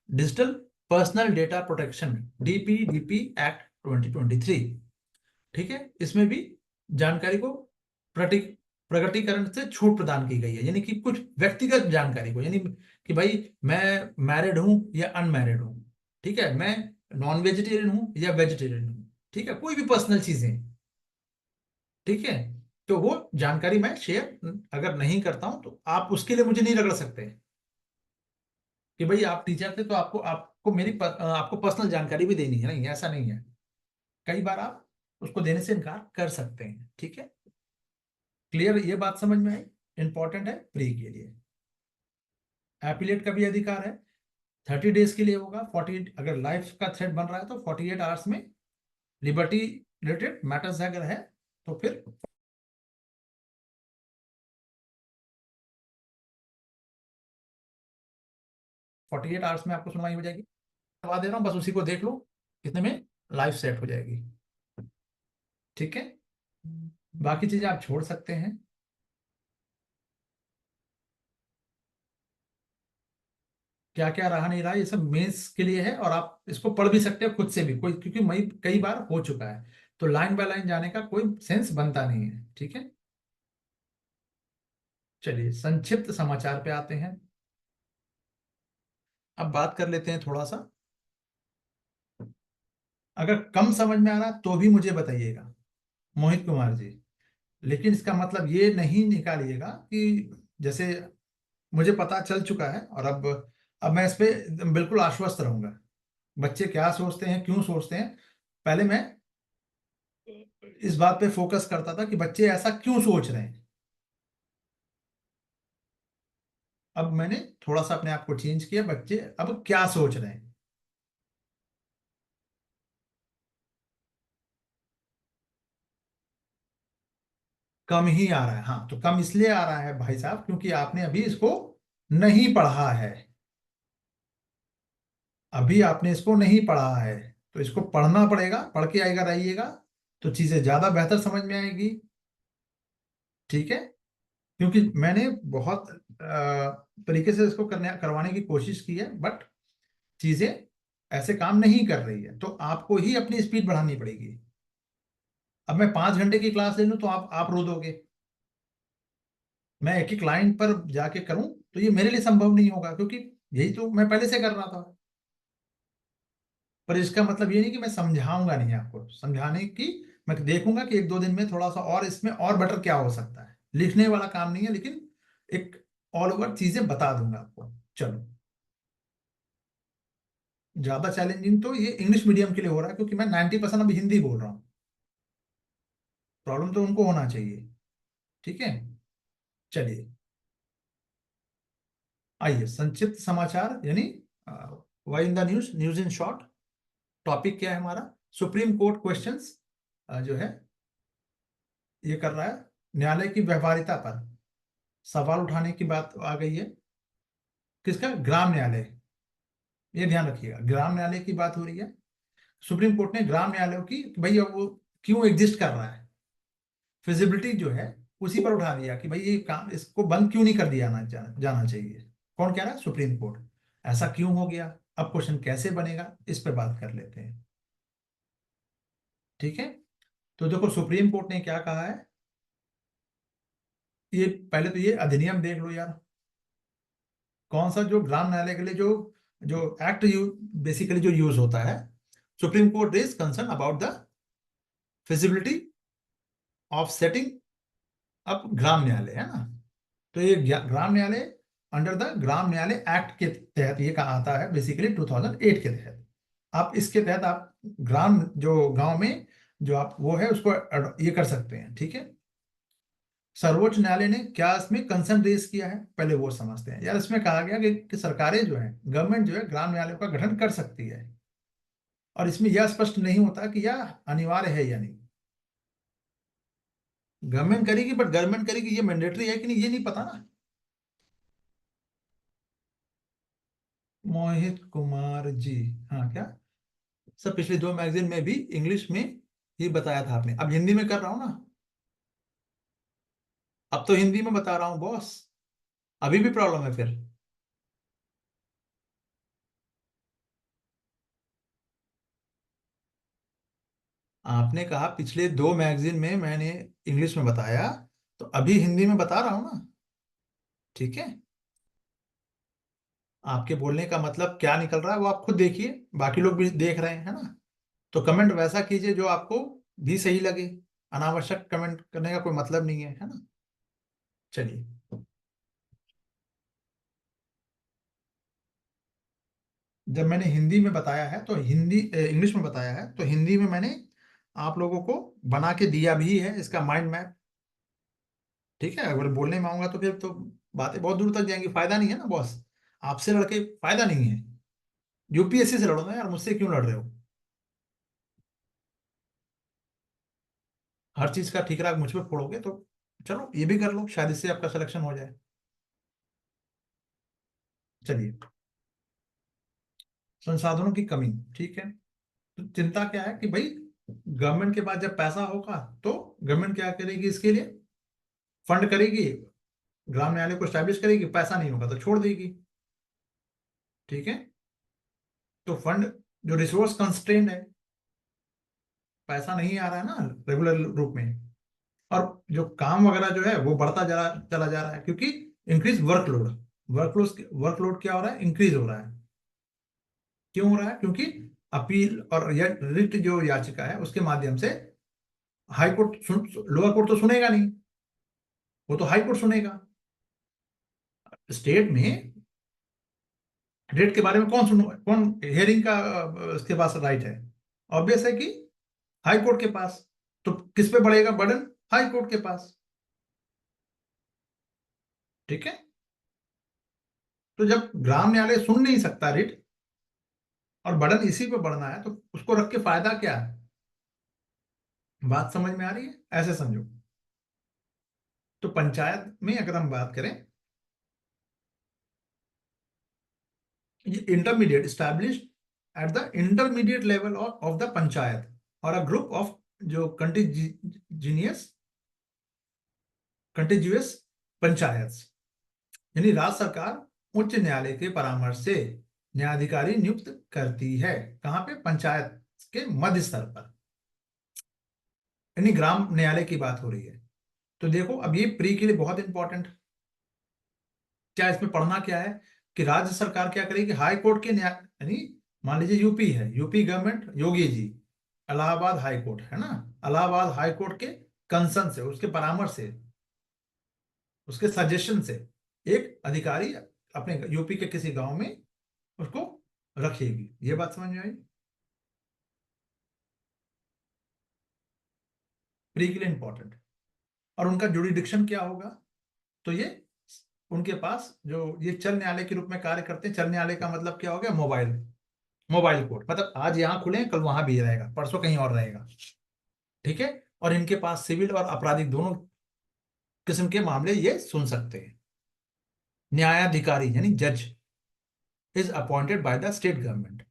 digital personal data protection DPDP act 2023, ठीक है, इसमें भी जानकारी को प्रगटीकरण से छूट प्रदान की गई है, यानी कि कुछ व्यक्तिगत जानकारी को, यानी कि भाई मैं मैरिड हूं या अनमैरिड हूं, ठीक है, मैं नॉन वेजिटेरियन हूं या वेजिटेरियन हूं, ठीक है, कोई भी पर्सनल चीजें, ठीक है, तो वो जानकारी मैं शेयर अगर नहीं करता हूं तो आप उसके लिए मुझे नहीं रगड़ सकते कि भाई आप टीचर थे तो आपको आपको आपको पर्सनल जानकारी भी देनी है, नहीं ऐसा नहीं है, कई बार आप उसको देने से इनकार कर सकते हैं। ठीक है, क्लियर, ये बात समझ में आई, इंपॉर्टेंट है प्री के लिए। एपिलेट का भी अधिकार है, 30 डेज के लिए होगा, 40 अगर लाइफ का थ्रेट बन रहा है तो 48 आवर्स में, लिबर्टी रिलेटेड मैटर्स अगर है तो फिर 48 आवर्स में आपको सुनवाई हो जाएगी। करवा दे रहा हूँ, बस उसी को देख लो, कितने में लाइफ सेट हो जाएगी। ठीक है, बाकी चीजें आप छोड़ सकते हैं। क्या क्या रहा नहीं रहा ये सब मेंस के लिए है, और आप इसको पढ़ भी सकते हो खुद से भी, कोई क्योंकि मई कई बार हो चुका है, तो लाइन बाय लाइन जाने का कोई सेंस बनता नहीं है। ठीक है, चलिए संक्षिप्त समाचार पे आते हैं। अब बात कर लेते हैं थोड़ा सा, अगर कम समझ में आ रहा तो भी मुझे बताइएगा मोहित कुमार जी, लेकिन इसका मतलब ये नहीं निकालिएगा कि जैसे मुझे पता चल चुका है, और अब मैं इस पे बिल्कुल आश्वस्त रहूंगा। बच्चे क्या सोचते हैं, क्यों सोचते हैं, पहले मैं इस बात पे फोकस करता था कि बच्चे ऐसा क्यों सोच रहे हैं। अब मैंने थोड़ा सा अपने आप को चेंज किया, बच्चे अब क्या सोच रहे हैं। कम ही आ रहा है, हाँ, तो कम इसलिए आ रहा है भाई साहब क्योंकि आपने अभी इसको नहीं पढ़ा है, अभी आपने इसको नहीं पढ़ा है, तो इसको पढ़ना पड़ेगा, पढ़ के आएगा रहिएगा तो चीजें ज्यादा बेहतर समझ में आएगी। ठीक है, क्योंकि मैंने बहुत तरीके से इसको करवाने की कोशिश की है, बट चीजें ऐसे काम नहीं कर रही है, तो आपको ही अपनी स्पीड बढ़ानी पड़ेगी। अब मैं 5 घंटे की क्लास ले लूं तो आप रो दोगे, मैं एक एक लाइन पर जाके करूं तो ये मेरे लिए संभव नहीं होगा, क्योंकि यही तो मैं पहले से कर रहा था। पर इसका मतलब ये नहीं कि मैं समझाऊंगा नहीं, आपको समझाने की मैं देखूंगा कि 1-2 दिन में थोड़ा सा और इसमें और बेटर क्या हो सकता है, लिखने वाला काम नहीं है, लेकिन एक ऑल ओवर चीजें बता दूंगा आपको। चलो, ज्यादा चैलेंजिंग तो ये इंग्लिश मीडियम के लिए हो रहा है, क्योंकि मैं 90% अभी हिंदी बोल रहा हूँ, प्रॉब्लम तो उनको होना चाहिए। ठीक है, चलिए आइए संक्षिप्त समाचार, यानी why in the news, news in short. Topic क्या है हमारा, सुप्रीम कोर्ट क्वेश्चंस जो है ये कर रहा है, न्यायालय की व्यवहारिता पर सवाल उठाने की बात आ गई है। किसका, ग्राम न्यायालय, ये ध्यान रखिएगा, ग्राम न्यायालय की बात हो रही है। सुप्रीम कोर्ट ने ग्राम न्यायालयों की कि भाई अब वो क्यों एग्जिस्ट कर रहा है, फिजिबिलिटी जो है उसी पर उठा दिया कि भाई ये काम, इसको बंद क्यों नहीं कर दिया जाना चाहिए। कौन कह रहा है, सुप्रीम कोर्ट, ऐसा क्यों हो गया, अब क्वेश्चन कैसे बनेगा, इस पर बात कर लेते हैं। ठीक है, तो देखो सुप्रीम कोर्ट ने क्या कहा है, ये पहले तो ये अधिनियम देख लो यार, कौन सा, जो ग्राम न्यायालय के लिए जो जो एक्ट बेसिकली जो यूज होता है, Supreme Court is concern about the feasibility of setting up Gram Nyayalaya, है ना, तो ये ग्राम न्यायालय अंडर द ग्राम न्यायालय एक्ट के तहत ये कहा आता है, बेसिकली 2008 के तहत। आप इसके तहत आप ग्राम जो गांव में जो आप वो है उसको ये कर सकते हैं, ठीक है। सर्वोच्च न्यायालय ने क्या इसमें कंसर्न रेज किया है, पहले वो समझते हैं यार। इसमें कहा गया कि सरकारें जो है, गवर्नमेंट जो है, ग्राम न्यायालयों का गठन कर सकती है, और इसमें यह स्पष्ट नहीं होता कि यह अनिवार्य है या नहीं। गवर्नमेंट करेगी, बट गवर्नमेंट करेगी ये मैंडेटरी है कि नहीं, ये नहीं पता ना। मोहित कुमार जी, हाँ क्या सर, पिछले दो मैगजीन में भी इंग्लिश में ही बताया था आपने, अब हिंदी में कर रहा हूं ना। अब तो हिंदी में बता रहा हूँ बॉस। अभी भी प्रॉब्लम है फिर? आपने कहा पिछले दो मैगजीन में मैंने इंग्लिश में बताया, तो अभी हिंदी में बता रहा हूं ना, ठीक है। आपके बोलने का मतलब क्या निकल रहा है वो आप खुद देखिए, बाकी लोग भी देख रहे हैं, है ना। तो कमेंट वैसा कीजिए जो आपको भी सही लगे। अनावश्यक कमेंट करने का कोई मतलब नहीं है ना। चलिए। जब मैंने हिंदी में बताया है तो हिंदी इंग्लिश में बताया है तो हिंदी में मैंने आप लोगों को बना के दिया भी है इसका माइंड मैप, ठीक है। अगर बोलने में आऊंगा तो फिर तो बातें बहुत दूर तक जाएंगी, फायदा नहीं है ना बॉस। आपसे लड़के फायदा नहीं है। यूपीएससी से लड़ो ना यार, मुझसे क्यों लड़ रहे हो। हर चीज का ठीकरा मुझ पे फोड़ोगे तो चलो ये भी कर लो, शायद इससे आपका सिलेक्शन हो जाए। चलिए। संसाधनों की कमी, ठीक है। तो चिंता क्या है कि भाई गवर्नमेंट के पास जब पैसा होगा तो गवर्नमेंट क्या करेगी, इसके लिए फंड करेगी, ग्राम न्यायालय को स्टैब्लिश करेगी, पैसा नहीं होगा तो छोड़ देगी, ठीक है। तो फंड, जो रिसोर्स कंस्ट्रेंट है, पैसा नहीं आ रहा है ना रेगुलर रूप में, और जो काम वगैरह जो है वो बढ़ता चला जा रहा है, क्योंकि इंक्रीज वर्कलोड। वर्कलोड क्या हो रहा है, इंक्रीज हो रहा है। क्यों हो रहा है, क्योंकि अपील और रिट जो याचिका है उसके माध्यम से हाई कोर्ट लोअर कोर्ट तो सुनेगा नहीं, वो तो हाई कोर्ट सुनेगा। स्टेट में रेट के बारे में कौन हियरिंग का उसके पास राइट है? ऑब्वियस है कि हाई कोर्ट के पास। तो किस पे बढ़ेगा बर्डन? हाई कोर्ट के पास, ठीक है। तो जब ग्राम न्यायालय सुन नहीं सकता रिट, और बर्डन इसी पे बढ़ना है, तो उसको रख के फायदा क्या है? बात समझ में आ रही है? ऐसे समझो। तो पंचायत में अगर हम बात करें, ये intermediate establish at the intermediate level of the panchayat, और अ ग्रुप ऑफ जो कंटिजीनियस कंटिज्यूअस पंचायत, यानी राज्य सरकार उच्च न्यायालय के परामर्श से न्यायाधिकारी नियुक्त करती है। कहाँ पे? पंचायत के मध्य स्तर पर, यानी ग्राम न्यायालय की बात हो रही है। तो देखो, अब ये प्री के लिए बहुत इंपॉर्टेंट, क्या इसमें पढ़ना क्या है कि राज्य सरकार क्या करेगी, हाई कोर्ट के न्याय, यानी मान लीजिए यूपी है, UP government Yogi ji, Allahabad high court है ना, इलाहाबाद हाई कोर्ट के कंसर्न से, उसके परामर्श से, उसके सजेशन से एक अधिकारी अपने यूपी के किसी गांव में उसको रखेगी। ये बात समझ में आई? प्री के लिए इंपॉर्टेंट। और उनका जुडिडिक्शन क्या होगा? तो ये उनके पास जो ये चल न्यायालय के रूप में कार्य करते हैं। चल न्यायालय का मतलब क्या हो गया? मोबाइल मोबाइल कोर्ट, मतलब आज यहाँ खुले कल वहां भी रहेगा, परसों कहीं और रहेगा, ठीक है। और इनके पास सिविल और आपराधिक दोनों किस्म के मामले ये सुन सकते हैं। न्यायाधिकारी यानी जज is appointed by the state government,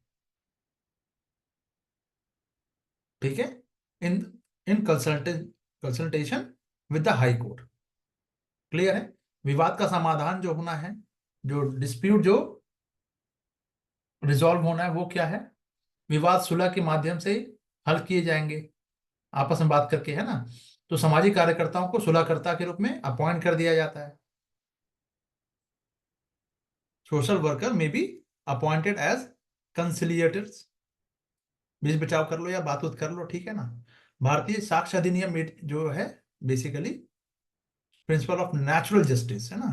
ठीक है, in in consultation with the high court. Clear है? विवाद का समाधान जो होना है, जो डिस्प्यूट जो रिजॉल्व होना है, वो क्या है? विवाद सुलह के माध्यम से हल किए जाएंगे, आपस में बात करके, है ना। तो सामाजिक कार्यकर्ताओं को सुलहकर्ता के रूप में अपॉइंट कर दिया जाता है। सोशल वर्कर में बी अपॉइंटेड एज कंसिलिएटर्स, बीच बचाव कर लो या बात उत कर लो, ठीक है ना। भारतीय साक्ष्य अधिनियम जो है, basically principle of natural justice, है ना।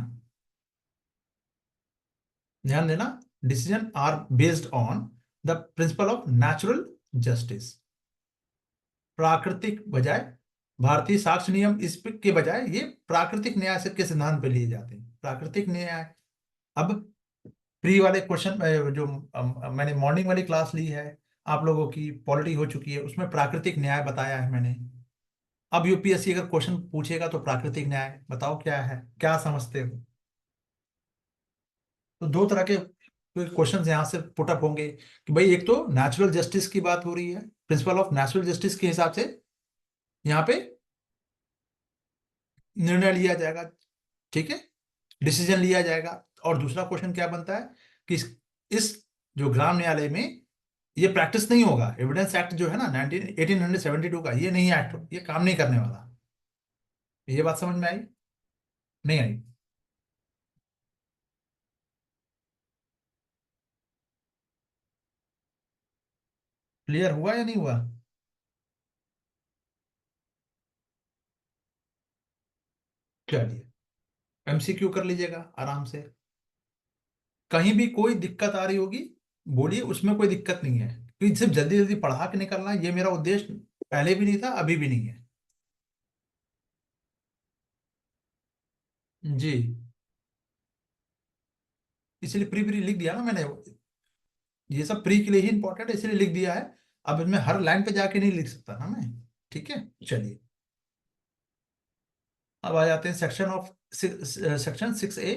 ध्यान देना, decision are based on the principle of natural justice. प्राकृतिक बजाय भारतीय साक्ष्य नियम, के बजाय ये प्राकृतिक न्याय से के सिद्धांत पे लिए जाते हैं, प्राकृतिक न्याय। अब प्री वाले क्वेश्चन जो मैंने मॉर्निंग वाली क्लास ली है, आप लोगों की पॉलिटी हो चुकी है, उसमें प्राकृतिक न्याय बताया है मैंने। अब यूपीएससी अगर क्वेश्चन पूछेगा तो प्राकृतिक न्याय बताओ क्या है, क्या समझते हो? तो दो तरह के क्वेश्चन यहाँ से पुट अप होंगे कि भाई एक तो नेचुरल जस्टिस की बात हो रही है, प्रिंसिपल ऑफ नेचुरल जस्टिस के हिसाब से यहाँ पे निर्णय लिया जाएगा, ठीक है, डिसीजन लिया जाएगा। और दूसरा क्वेश्चन क्या बनता है कि इस जो ग्राम न्यायालय में ये प्रैक्टिस नहीं होगा, एविडेंस एक्ट जो है ना 1872 का, ये नहीं एक्ट, ये काम नहीं करने वाला। ये बात समझ में आई? नहीं आई? क्लियर हुआ या नहीं हुआ? चलिए, एमसीक्यू कर लीजिएगा आराम से। कहीं भी कोई दिक्कत आ रही होगी बोलिए, उसमें कोई दिक्कत नहीं है, क्योंकि सिर्फ जल्दी जल्दी पढ़ा के निकलना ये मेरा उद्देश्य पहले भी नहीं था, अभी भी नहीं है। जी, इसलिए प्री प्री लिख दिया ना मैंने, ये सब प्री के लिए ही इंपॉर्टेंट है, इसलिए लिख दिया है। अब मैं हर लाइन पे जाके नहीं लिख सकता ना मैं। ठीक है, चलिए अब आ जाते हैं section 6A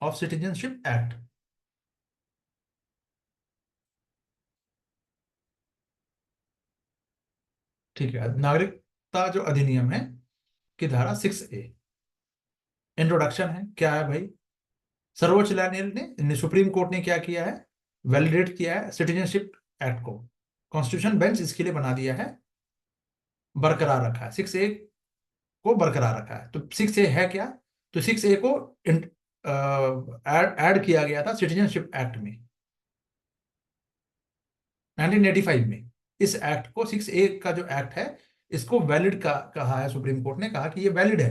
of citizenship act. ठीक है, नागरिकता जो अधिनियम है की धारा 6A, इंट्रोडक्शन है क्या है भाई। सर्वोच्च न्यायालय ने सुप्रीम कोर्ट ने क्या किया है, वैलिडेट किया है सिटीजनशिप एक्ट को, कॉन्स्टिट्यूशन बेंच इसके लिए बना दिया है, बरकरार रखा है 6A को, बरकरार रखा है। तो 6A है क्या, तो 6A को ऐड किया गया था सिटीजनशिप एक्ट में 1985 में। इस एक्ट को 6A का जो एक्ट है, इसको वैलिड का कहा है, सुप्रीम कोर्ट ने कहा कि ये वैलिड है,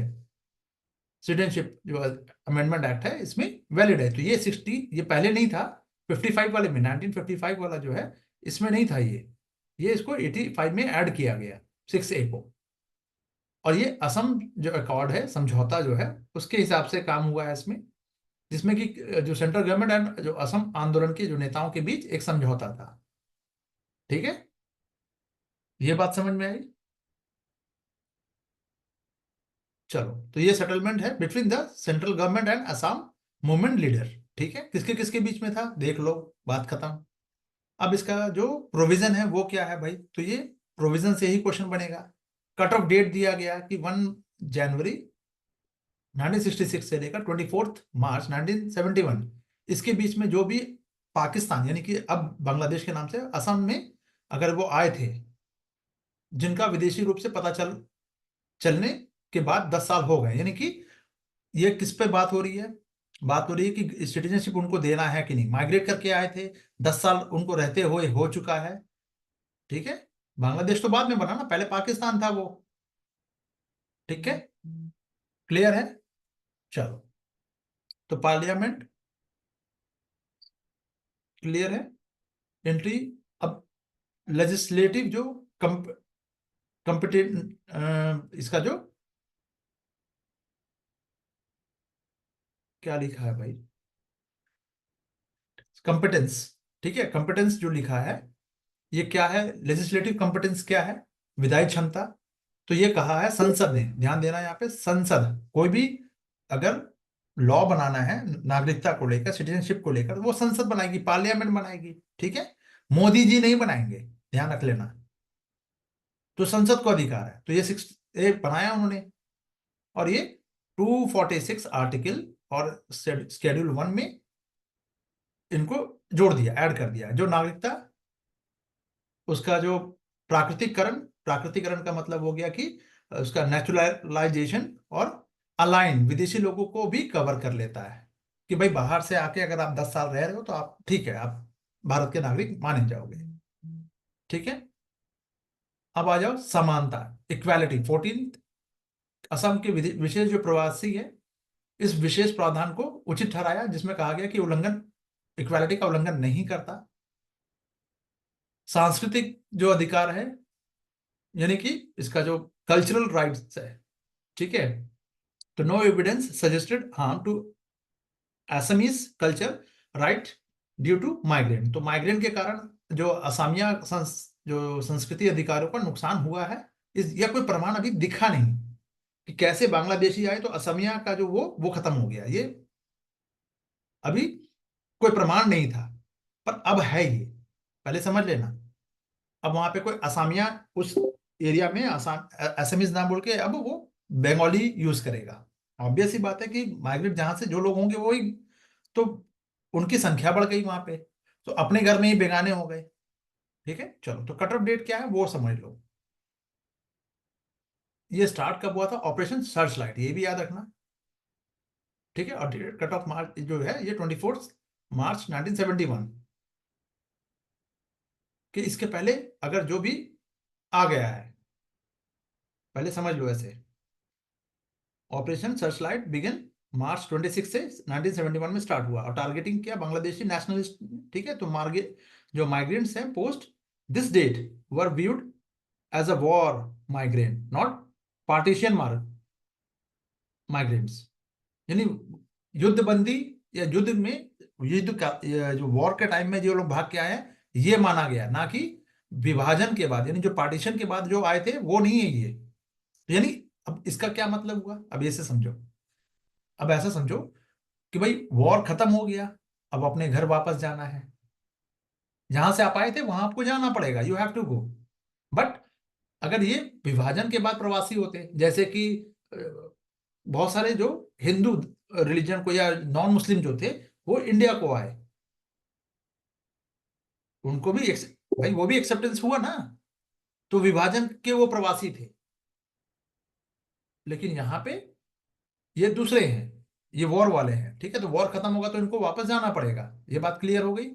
सिटीजनशिप जो अमेंडमेंट एक्ट है इसमें वैलिड है। तो ये 60, ये पहले नहीं था 55 वाले में, 1955 वाला जो है इसमें नहीं था ये इसको 85 में ऐड किया गया 6A को। और ये असम जो अकॉर्ड है, समझौता जो है, उसके हिसाब से काम हुआ है इसमें, जिसमें कि जो सेंट्रल गवर्नमेंट एंड जो असम आंदोलन के जो नेताओं के बीच एक समझौता था। ठीक है, ये बात समझ में आई? चलो, तो ये सेटलमेंट है between the central government and Assam movement leader. ठीक है, किसके किसके बीच में था देख लो, बात खत्म। अब इसका जो प्रोविजन है वो क्या है भाई, तो ये प्रोविजन से ही क्वेश्चन बनेगा। कट ऑफ डेट दिया गया कि 1 जनवरी 1966 से लेकर 24 मार्च 1971, इसके बीच में जो भी पाकिस्तान यानी कि अब बांग्लादेश के नाम से असम में अगर वो आए थे, जिनका विदेशी रूप से पता चलने के बाद 10 साल हो गए, यानी कि ये किस पे बात हो रही है, बात हो रही है कि सिटीजनशिप उनको देना है कि नहीं, माइग्रेट करके आए थे, 10 साल उनको रहते हुए हो चुका है। ठीक है, बांग्लादेश तो बाद में बना ना, पहले पाकिस्तान था वो। ठीक है, क्लियर है? चलो, तो पार्लियामेंट क्लियर है, एंट्री। अब लेजिस्लेटिव जो कंपिटेंट, इसका जो क्या लिखा है भाई, कंपिटेंस। ठीक है, कंपिटेंस जो लिखा है ये क्या है, लेजिस्लेटिव कंपिटेंस क्या है, विधायी क्षमता। तो ये कहा है संसद ने, ध्यान देना यहाँ पे, संसद कोई भी अगर लॉ बनाना है नागरिकता को लेकर, सिटीजनशिप को लेकर, वो संसद बनाएगी, पार्लियामेंट बनाएगी। ठीक है, मोदी जी नहीं बनाएंगे, ध्यान रख लेना। तो संसद को अधिकार है, तो ये 6A बनाया उन्होंने। और ये 246 आर्टिकल और शेड्यूल 1 में इनको जोड़ दिया, ऐड कर दिया, जो नागरिकता, उसका जो प्राकृतिकरण, प्राकृतिकरण का मतलब हो गया कि उसका नेचुरलाइजेशन, और अलाइन विदेशी लोगों को भी कवर कर लेता है, कि भाई बाहर से आके अगर आप 10 साल रह रहे हो तो आप ठीक है, आप भारत के नागरिक माने जाओगे। ठीक है, अब आ जाओ समानता, इक्वालिटी 14, असम के विशेष जो प्रवासी है, इस विशेष प्रावधान को उचित ठहराया, जिसमें कहा गया कि उल्लंघन, इक्वालिटी का उल्लंघन नहीं करता। सांस्कृतिक जो अधिकार है, यानी कि इसका जो कल्चरल राइट्स है, ठीक है, तो no evidence suggested harm to Assamese culture right due to migrant. तो माइग्रेंट के कारण जो असमिया जो संस्कृति अधिकारों का नुकसान हुआ है, इस यह कोई प्रमाण अभी दिखा नहीं कि कैसे बांग्लादेशी आए तो असमिया का जो वो खत्म हो गया, ये अभी कोई प्रमाण नहीं था, पर अब है ये, पहले समझ लेना। अब वहां पे कोई असमिया उस एरिया में असमीज ना बोल के अब वो बंगाली यूज करेगा। ऑब्वियस सी बात है कि माइग्रेट जहां से जो लोग होंगे वही, तो उनकी संख्या बढ़ गई वहां पे, तो अपने घर में ही बेगाने हो गए। ठीक है, चलो, तो कट ऑफ डेट क्या है वो समझ लो। ये स्टार्ट कब हुआ था? ऑपरेशन सर्च लाइट, ये भी याद रखना। ठीक है, और कट ऑफ मार्च जो है ये 24 मार्च 1971, कि इसके पहले अगर जो भी आ गया है, पहले समझ लो ऐसे। ऑपरेशन सर्चलाइट बिगिन मार्च 26 से 1971 में स्टार्ट हुआ, और टारगेटिंग किया बांग्लादेशी नेशनलिस्ट। ठीक है, तो मार्गे जो माइग्रेंट्स हैं post this date were viewed as a war migrant, not partition migrants, यानी युद्ध बंदी या युद्ध में, युद्ध का या जो वॉर के टाइम में जो लोग भाग के आए हैं ये माना गया, ना कि विभाजन के बाद, यानी जो पार्टीशन के बाद जो आए थे वो नहीं है ये। यानी अब इसका क्या मतलब हुआ, अब ऐसे समझो। अब ऐसा समझो कि भाई वॉर खत्म हो गया, अब अपने घर वापस जाना है, जहां से आप आए थे वहां आपको जाना पड़ेगा, you have to go. But अगर ये विभाजन के बाद प्रवासी होते, जैसे कि अ, बहुत सारे जो हिंदू रिलीजन को या नॉन मुस्लिम जो थे वो इंडिया को आए, उनको भी भाई वो भी एक्सेप्टेंस हुआ ना, तो विभाजन के वो प्रवासी थे। लेकिन यहाँ पे ये दूसरे हैं, ये वॉर वाले हैं। ठीक है, तो वॉर खत्म होगा तो इनको वापस जाना पड़ेगा, ये बात क्लियर हो गई?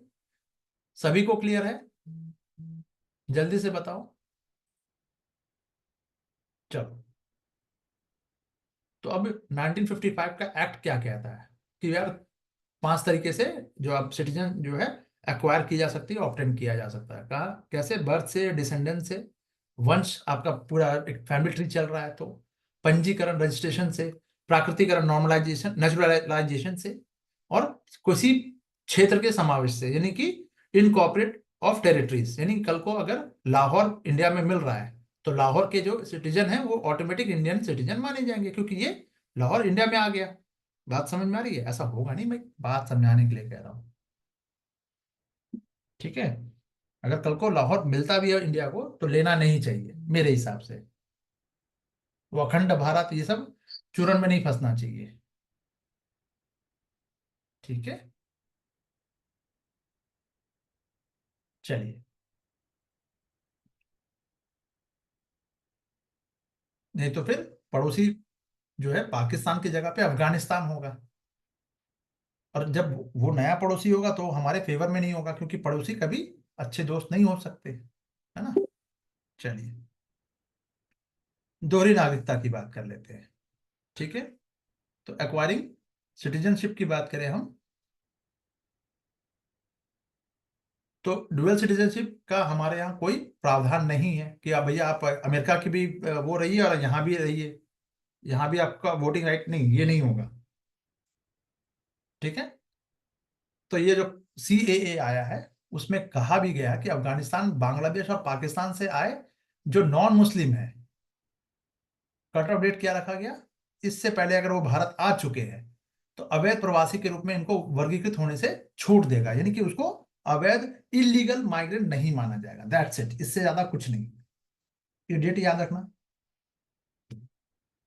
सभी को क्लियर है? जल्दी से बताओ। चलो, तो अब 1955 का एक्ट क्या कहता है कि यार 5 तरीके से जो आप सिटीजन जो है एक्वायर की जा सकती है, ऑब्टेन किया जा सकता है। कहा कैसे? बर्थ से, डिसेंडेंट से, वंश आपका पूरा एक फैमिली ट्री चल रहा है तो, पंजीकरण रजिस्ट्रेशन से, प्राकृतिकरण नॉर्मलाइजेशन नेचुरलाइजेशन से, और किसी क्षेत्र के समावेश से, यानी कि इनकॉर्पोरेट ऑफ टेरिटरीज, यानी कल को अगर लाहौर इंडिया में मिल रहा है तो लाहौर के जो सिटीजन हैं वो ऑटोमेटिक इंडियन सिटीजन माने जाएंगे, क्योंकि ये लाहौर इंडिया में आ गया। बात समझ में आ रही है? ऐसा होगा नहीं, मैं बात समझाने के लिए कह रहा हूँ। ठीक है, अगर कल को लाहौर मिलता भी है इंडिया को तो लेना नहीं चाहिए मेरे हिसाब से, वो अखंड भारत ये सब चूरन में नहीं फंसना चाहिए। ठीक है, चलिए। नहीं तो फिर पड़ोसी जो है पाकिस्तान की जगह पे अफगानिस्तान होगा, और जब वो नया पड़ोसी होगा तो हमारे फेवर में नहीं होगा, क्योंकि पड़ोसी कभी अच्छे दोस्त नहीं हो सकते, है ना? चलिए, दोहरी नागरिकता की बात कर लेते हैं। ठीक है, तो एक्वायरिंग सिटीजनशिप की बात करें हम, तो डुअल सिटीजनशिप का हमारे यहाँ कोई प्रावधान नहीं है कि आप भैया आप अमेरिका की भी वो रहिए और यहाँ भी रहिए, यहाँ भी आपका वोटिंग राइट नहीं, ये नहीं होगा। ठीक है, तो ये जो CAA आया है उसमें कहा भी गया कि अफगानिस्तान, बांग्लादेश और पाकिस्तान से आए जो नॉन मुस्लिम है, कट ऑफ डेट क्या रखा गया? इससे पहले अगर वो भारत आ चुके हैं तो अवैध प्रवासी के रूप में इनको वर्गीकृत होने से छूट देगा, यानी कि उसको अवैध इलीगल माइग्रेंट नहीं माना जाएगा। दैट्स इट, इससे ज्यादा कुछ नहीं। ये डेट याद रखना।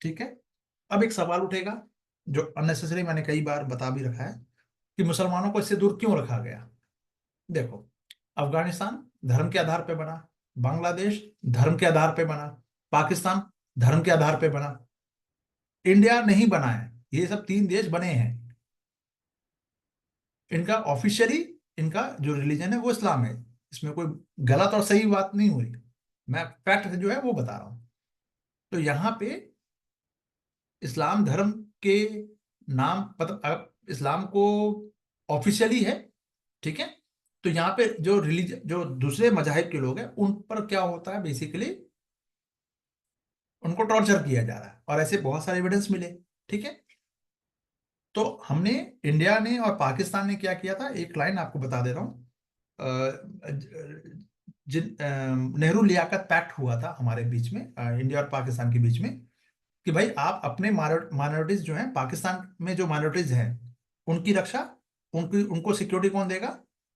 ठीक है, अब एक सवाल उठेगा जो अननेसेसरी मैंने कई बार बता भी रखा है, कि मुसलमानों को इससे दूर क्यों रखा गया। देखो, अफगानिस्तान धर्म के आधार पे बना, बांग्लादेश धर्म के आधार पे बना, पाकिस्तान धर्म के आधार पे बना, इंडिया नहीं बना है। ये सब 3 देश बने हैं, इनका ऑफिशियली इनका जो रिलीजन है वो इस्लाम है, इसमें कोई गलत और सही बात नहीं हुई, मैं फैक्ट जो है वो बता रहा हूं। तो यहाँ पे इस्लाम धर्म के नाम इस्लाम को ऑफिशियली है। ठीक है, तो यहाँ पे जो रिलीजन जो दूसरे मजाहिब के लोग हैं उन पर क्या होता है बेसिकली, उनको टॉर्चर किया जा रहा है, और ऐसे बहुत सारे एविडेंस मिले। ठीक है, तो हमने, इंडिया ने और पाकिस्तान ने क्या किया था, एक लाइन आपको बता दे रहा हूँ। जिन नेहरू लियाकत पैक्ट हुआ था हमारे बीच में, इंडिया और पाकिस्तान के बीच में, कि भाई आप अपने माइनॉरिटीज जो हैं, पाकिस्तान में जो माइनॉरिटीज हैं उनकी रक्षा, उनकी उनको सिक्योरिटी कौन देगा,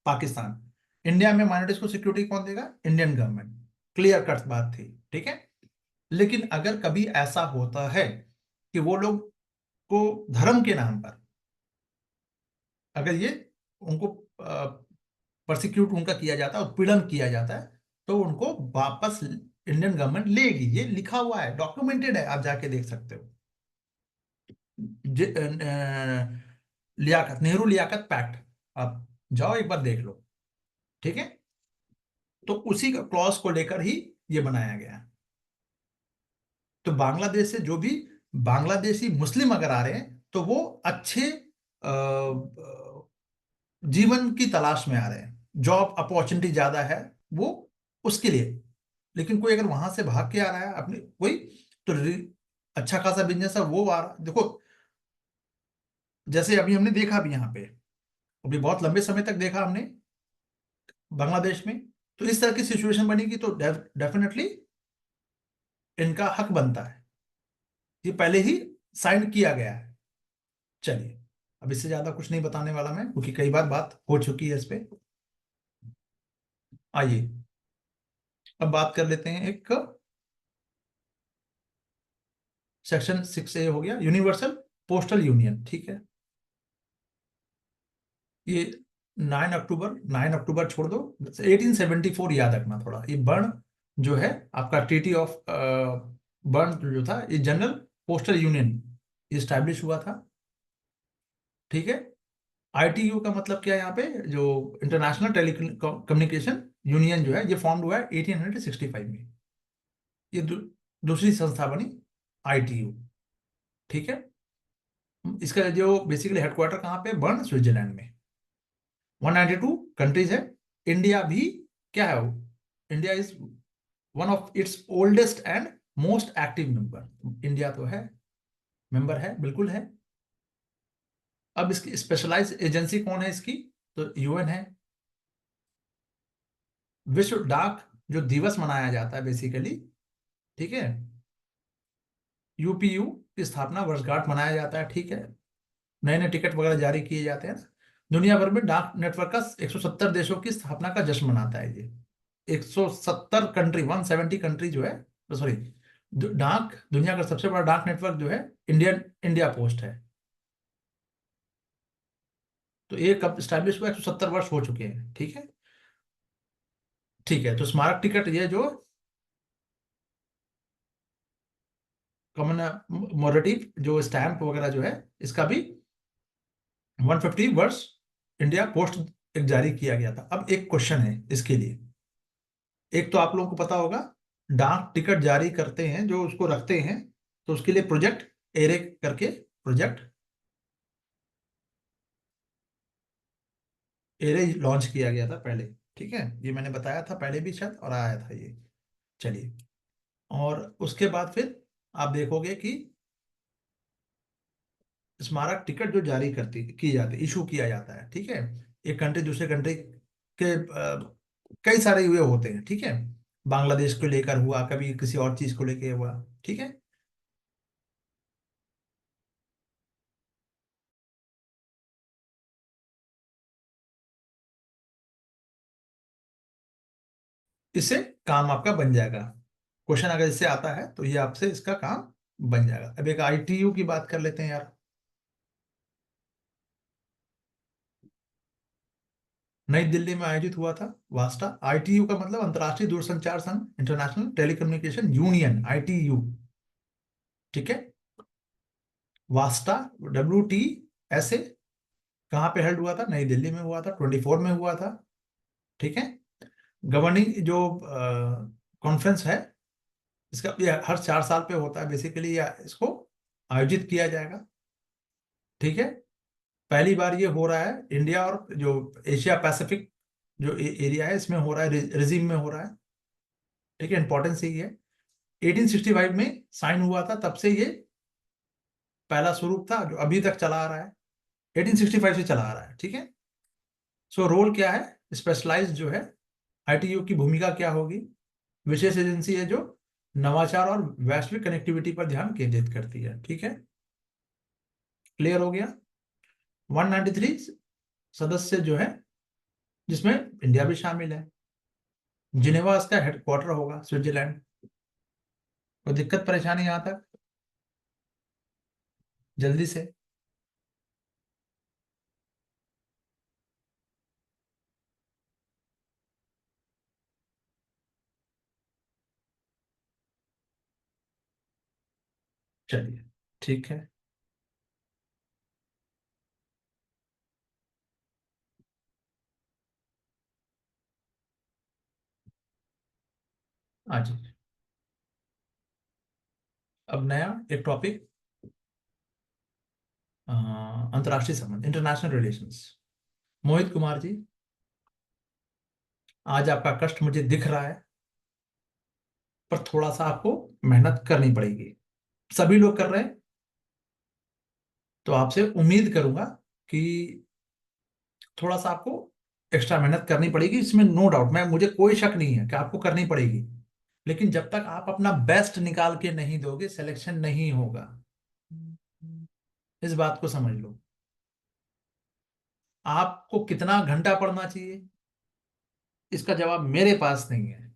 पाकिस्तान। इंडिया में माइनॉरिटीज को सिक्योरिटी कौन देगा, इंडियन गवर्नमेंट। क्लियर कट बात थी। ठीक है, लेकिन अगर कभी ऐसा होता है कि वो लोग को धर्म के नाम पर, अगर ये उनको प्रोसिक्यूट उनका किया जाता है, उत्पीड़न किया जाता है, तो उनको वापस इंडियन गवर्नमेंट लेगी। ये लिखा हुआ है, डॉक्यूमेंटेड है, आप जाके देख सकते हो। लियाकत, नेहरू लियाकत पैक्ट, आप जाओ एक बार देख लो। ठीक है, तो उसी क्लॉज को लेकर ही ये बनाया गया है। तो बांग्लादेश से जो भी बांग्लादेशी मुस्लिम अगर आ रहे हैं, तो वो अच्छे जीवन की तलाश में आ रहे हैं, जॉब अपॉर्चुनिटी ज्यादा है, वो उसके लिए। लेकिन कोई अगर वहां से भाग के आ रहा है अपने कोई, तो अच्छा खासा बिजनेस है वो आ रहा, देखो जैसे अभी हमने देखा भी यहाँ पे, अभी बहुत लंबे समय तक देखा हमने बांग्लादेश में। तो इस तरह की सिचुएशन बनेगी तो डेफिनेटली इनका हक बनता है, ये पहले ही साइन किया गया है। चलिए, अब इससे ज्यादा कुछ नहीं बताने वाला मैं, क्योंकि कई बार बात हो चुकी है इस पे। आइए अब बात कर लेते हैं, एक सेक्शन 6A हो गया, यूनिवर्सल पोस्टल यूनियन। ठीक है, ये 9 अक्टूबर छोड़ दो, 1874 याद रखना थोड़ा। ये बर्न जो है आपका, ट्रीटी ऑफ बर्न जो था, ये जनरल पोस्टल यूनियन स्टैब्लिश हुआ था। ठीक है, आईटीयू का मतलब क्या है यहाँ पे, जो इंटरनेशनल टेली कम्युनिकेशन यूनियन जो है, ये फॉर्म हुआ है 1865 में। ये दूसरी संस्था बनी आईटीयू। ठीक है, इसका जो बेसिकली हेडक्वार्टर कहाँ पे, बर्न स्विट्जरलैंड में। 192 कंट्रीज है। इंडिया भी क्या है, India is one of its oldest and most active member. India तो है, मेंबर है, बिल्कुल है। अब इसकी स्पेशलाइज एजेंसी कौन है इसकी, तो यूएन है। विश्व डाक जो दिवस मनाया जाता है बेसिकली, ठीक है, यूपीयू की स्थापना वर्षगांठ मनाया जाता है। ठीक है, नए नए टिकट वगैरह जारी किए जाते हैं। दुनिया भर में डाक नेटवर्क का 170 देशों की स्थापना का जश्न मनाता है ये। 170 कंट्री, 170 कंट्री जो है, सॉरी, डाक दुनिया का सबसे बड़ा डाक नेटवर्क जो है, इंडिया पोस्ट है। तो ये कब स्टैब्लिश हुआ, 170 वर्ष हो चुके हैं। ठीक है, ठीक है, तो स्मारक टिकट ये जो कममेमोरेटिव जो स्टैंप वगैरह जो है, इसका भी 150 वर्ष इंडिया पोस्ट एक जारी किया गया था। अब एक क्वेश्चन है इसके लिए, एक तो आप लोगों को पता होगा, डाक टिकट जारी करते हैं जो उसको रखते हैं, तो उसके लिए प्रोजेक्ट एरे करके, प्रोजेक्ट एरे लॉन्च किया गया था पहले। ठीक है, ये मैंने बताया था पहले भी शायद, और आया था ये। चलिए, और उसके बाद फिर आप देखोगे कि स्मारक टिकट जो जारी करती की जाती, इशू किया जाता है। ठीक है, एक कंट्री दूसरे कंट्री के कई सारे हुए होते हैं। ठीक है, बांग्लादेश को लेकर हुआ, कभी किसी और चीज को लेकर हुआ। ठीक है, इससे काम आपका बन जाएगा। क्वेश्चन अगर इससे आता है तो ये आपसे इसका काम बन जाएगा। अब एक आईटीयू की बात कर लेते हैं यार। नई दिल्ली में आयोजित हुआ था वास्टा। आईटीयू का मतलब अंतर्राष्ट्रीय दूरसंचार संघ, इंटरनेशनल टेलीकम्युनिकेशन यूनियन, आईटीयू। ठीक है, वास्टा, WTSA, कहाँ पे हेल्ड हुआ था, नई दिल्ली में हुआ था, 24 में हुआ था। ठीक है, गवर्निंग जो कॉन्फ्रेंस है, इसका ये हर 4 साल पे होता है बेसिकली, या इसको आयोजित किया जाएगा। ठीक है, पहली बार ये हो रहा है इंडिया और जो एशिया पैसिफिक जो एरिया है, इसमें हो रहा है, रिजीम में हो रहा है। ठीक है, इंपॉर्टेंस यही है। 1865 में साइन हुआ था, तब से ये पहला स्वरूप था जो अभी तक चला आ रहा है, 1865 से चला आ रहा है, ठीक है। सो रोल क्या है, स्पेशलाइज जो है, आईटीयू की भूमिका क्या होगी, विशेष एजेंसी है जो नवाचार और वैश्विक कनेक्टिविटी पर ध्यान केंद्रित करती है, ठीक है। क्लियर हो गया। 193 सदस्य जो है, जिसमें इंडिया भी शामिल है। जिनेवा इसका हेडक्वार्टर होगा, स्विट्जरलैंड। कोई दिक्कत परेशानी यहां तक, जल्दी से। चलिए, ठीक है। हाँ जी। अब नया एक टॉपिक, अंतर्राष्ट्रीय संबंध, इंटरनेशनल रिलेशंस। मोहित कुमार जी, आज आपका कष्ट मुझे दिख रहा है, पर थोड़ा सा आपको मेहनत करनी पड़ेगी। सभी लोग कर रहे हैं, तो आपसे उम्मीद करूंगा कि थोड़ा सा आपको एक्स्ट्रा मेहनत करनी पड़ेगी, इसमें नो डाउट, मैं मुझे कोई शक नहीं है कि आपको करनी पड़ेगी। लेकिन जब तक आप अपना बेस्ट निकाल के नहीं दोगे, सिलेक्शन नहीं होगा। इस बात को समझ लो। आपको कितना घंटा पढ़ना चाहिए, इसका जवाब मेरे पास नहीं है,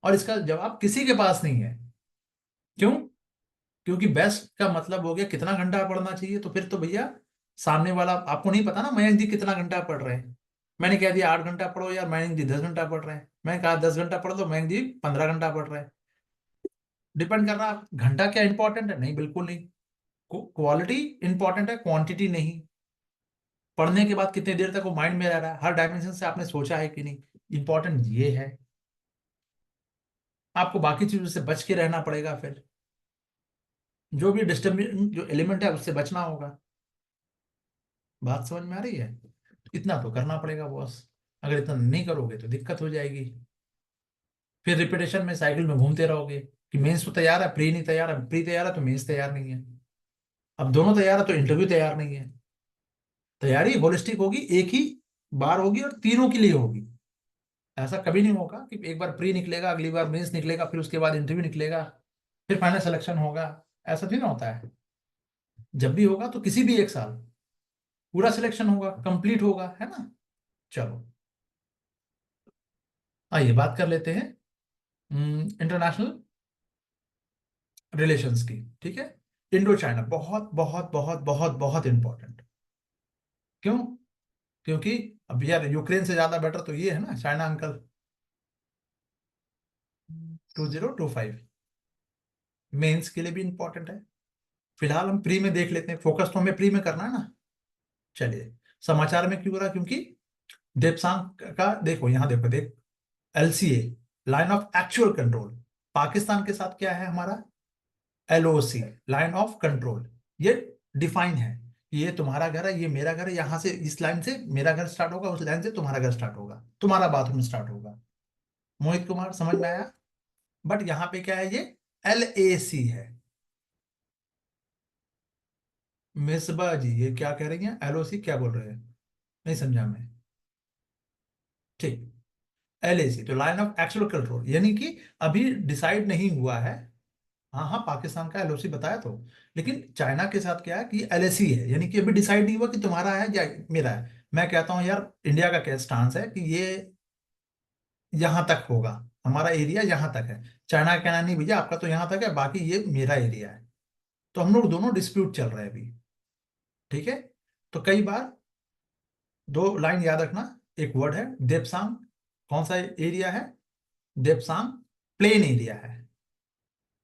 और इसका जवाब किसी के पास नहीं है। क्यों? क्योंकि बेस्ट का मतलब हो गया कितना घंटा पढ़ना चाहिए, तो फिर तो भैया सामने वाला, आपको नहीं पता ना मयंक जी कितना घंटा पढ़ रहे हैं। मैंने कह दिया 8 घंटा पढ़ो यार, मयंक जी 10 घंटा पढ़ रहे हैं। मैंने कहा 10 घंटा पढ़ दो, मयंक जी 15 घंटा पढ़ रहे हैं। डिपेंड कर रहा है घंटा क्या इंपॉर्टेंट है, नहीं बिल्कुल नहीं। क्वालिटी इंपॉर्टेंट है, क्वांटिटी नहीं। पढ़ने के बाद कितनी देर तक वो माइंड में रह रहा है, हर डायमेंशन से आपने सोचा है कि नहीं, इंपॉर्टेंट ये है। आपको बाकी चीजों से बच के रहना पड़ेगा फिर, जो भी डिस्टर्ब जो एलिमेंट है उससे बचना होगा। बात समझ में आ रही है? इतना तो करना पड़ेगा बॉस। अगर इतना नहीं करोगे तो दिक्कत हो जाएगी। फिर रिपीटेशन में, साइकिल में घूमते रहोगे कि मेंस तो तैयार है, प्री नहीं तैयार है, प्री तैयार है तो मेंस तैयार नहीं है। अब दोनों तैयार है तो इंटरव्यू तैयार नहीं है। तैयारी होलिस्टिक होगी, एक ही बार होगी और तीनों के लिए होगी। ऐसा कभी नहीं होगा कि एक बार प्री निकलेगा, अगली बार मेंस निकलेगा, फिर उसके बाद इंटरव्यू निकलेगा, फिर फाइनल सिलेक्शन होगा। ऐसा नहीं ना होता है। जब भी होगा तो किसी भी एक साल पूरा सिलेक्शन होगा, कंप्लीट होगा, है ना। चलो, आइए बात कर लेते हैं इंटरनेशनल रिलेशंस की, ठीक है। इंडो चाइना बहुत बहुत बहुत बहुत बहुत इंपॉर्टेंट। क्यों? क्योंकि अब यार यूक्रेन से ज्यादा बेटर तो ये है ना, चाइना अंकल। 2025 मेंस के लिए भी इंपॉर्टेंट है। फिलहाल हम प्री में देख लेते हैं, फोकस तो हमें प्री में करना है ना। चलिए, समाचार में क्यों रहा, क्योंकि देवसांग का देखो, यहां देखो, देख, LCA, line of actual control. Pakistan के साथ क्या है हमारा, एलओसी, लाइन ऑफ कंट्रोल। ये डिफाइन है, ये तुम्हारा घर है, ये मेरा घर है, यहां से इस लाइन से मेरा घर स्टार्ट होगा, उस लाइन से तुम्हारा घर स्टार्ट होगा, तुम्हारा बाथरूम स्टार्ट होगा। मोहित कुमार, समझ में आया? बट यहाँ पे क्या है, ये एलएसी है। मिसबा जी ये क्या कह रही हैं, एलओसी क्या बोल रहे हैं, नहीं समझा मैं। ठीक, एलएसी तो लाइन ऑफ एक्चुअल कंट्रोल, यानी कि अभी डिसाइड नहीं हुआ है। हाँ हाँ, पाकिस्तान का एलओसी बताया तो। लेकिन चाइना के साथ क्या है कि एलएसी है, यानी कि अभी डिसाइड नहीं हुआ कि तुम्हारा है या मेरा है। मैं कहता हूँ यार, इंडिया का क्या स्टांस है कि ये यहां तक होगा, हमारा एरिया यहां तक है। चाइना का कहना नहीं भैया आपका तो यहां तक है, बाकी ये मेरा एरिया है। तो हम लोग दोनों डिस्प्यूट चल रहे हैं अभी, ठीक है। तो कई बार दो लाइन याद रखना, एक वर्ड है देपसांग, कौन सा एरिया है, देपसांग प्लेन एरिया है।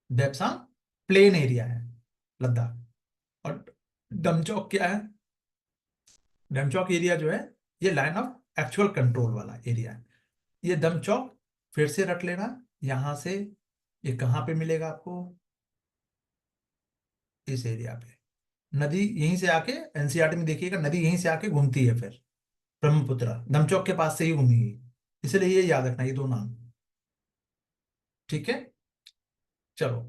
देपसांग प्लेन एरिया है, लद्दाख। और डमचौक क्या है, डमचौक एरिया जो है, ये लाइन ऑफ एक्चुअल कंट्रोल वाला एरिया है। ये दमचौक फिर से रट लेना, यहां से ये कहाँ पे मिलेगा आपको, इस एरिया पे। नदी यहीं से आके, एनसीईआरटी में देखिएगा, नदी यहीं से आके घूमती है फिर, ब्रह्मपुत्र दमचौक के पास से ही घूमेगी। इसलिए ये याद रखना, ये दो नाम, ठीक है। चलो,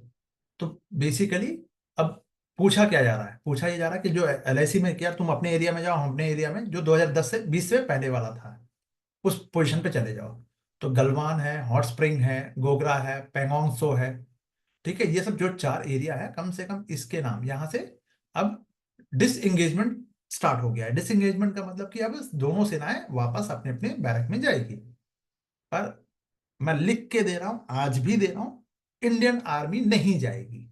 तो बेसिकली अब पूछा क्या जा रहा है, पूछा ये जा रहा है कि जो LIC में किया, तुम अपने एरिया में जाओ, हम अपने एरिया में जो 2010 से 20 से पहले वाला था उस पोजीशन पे चले जाओ। तो गलवान है, हॉट स्प्रिंग है, गोगरा है, पेंगोंग सो है। ठीक है, ये सब जो 4 एरिया है, कम से कम इसके नाम यहाँ से अब डिसएंगेजमेंट स्टार्ट हो गया है। डिसएंगेजमेंट का मतलब कि अब दोनों सेनाएं वापस अपने अपने बैरक में जाएगी। पर मैं लिख के दे रहा हूं, आज भी दे रहा हूं, इंडियन आर्मी नहीं जाएगी।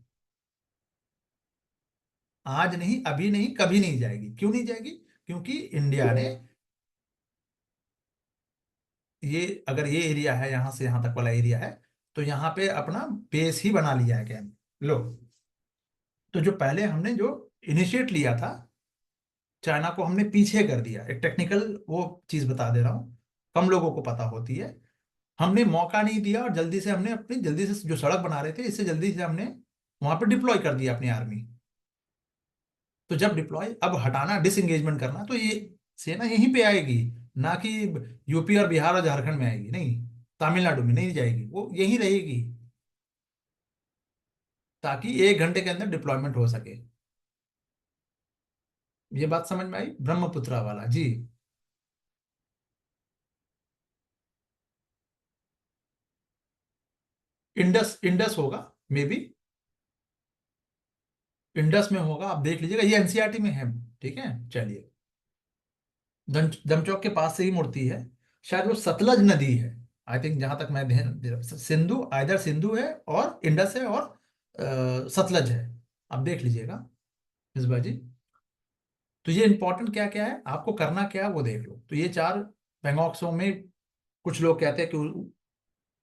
आज नहीं, अभी नहीं, कभी नहीं जाएगी। क्यों नहीं जाएगी? क्योंकि इंडिया ने ये, अगर ये एरिया है, यहां से यहां तक वाला एरिया है, तो यहाँ पे अपना बेस ही बना लिया है। क्या लो, तो जो पहले हमने जो इनिशिएट लिया था, चाइना को हमने पीछे कर दिया। एक टेक्निकल वो चीज बता दे रहा हूँ, कम लोगों को पता होती है। हमने मौका नहीं दिया और जल्दी से हमने अपनी, जल्दी से जो सड़क बना रहे थे, इससे जल्दी से हमने वहां पे डिप्लॉय कर दिया अपनी आर्मी। तो जब डिप्लॉय, अब हटाना, डिसएंगेजमेंट करना, तो ये सेना यहीं पे आएगी। ना कि यूपी और बिहार और झारखंड में आएगी, नहीं, तमिलनाडु में नहीं जाएगी, वो यहीं रहेगी, ताकि 1 घंटे के अंदर डिप्लॉयमेंट हो सके। ये बात समझ में आई? ब्रह्मपुत्रा वाला जी। इंडस, इंडस होगा मे बी, इंडस में होगा, आप देख लीजिएगा, ये NCERT में है। ठीक है, चलिए। दमचौक के पास से ही मुड़ती है, शायद वो सतलज नदी है। आई थिंक, जहां तक मैं ध्यान दे रहा हूं, सिंधु, आइदर सिंधु है और इंडस है और सतलज है। आप देख लीजिएगा मिसबा जी। तो ये इंपॉर्टेंट क्या क्या है, आपको करना क्या है वो देख लो। तो ये 4 पैंगॉक्सों में, कुछ लोग कहते हैं कि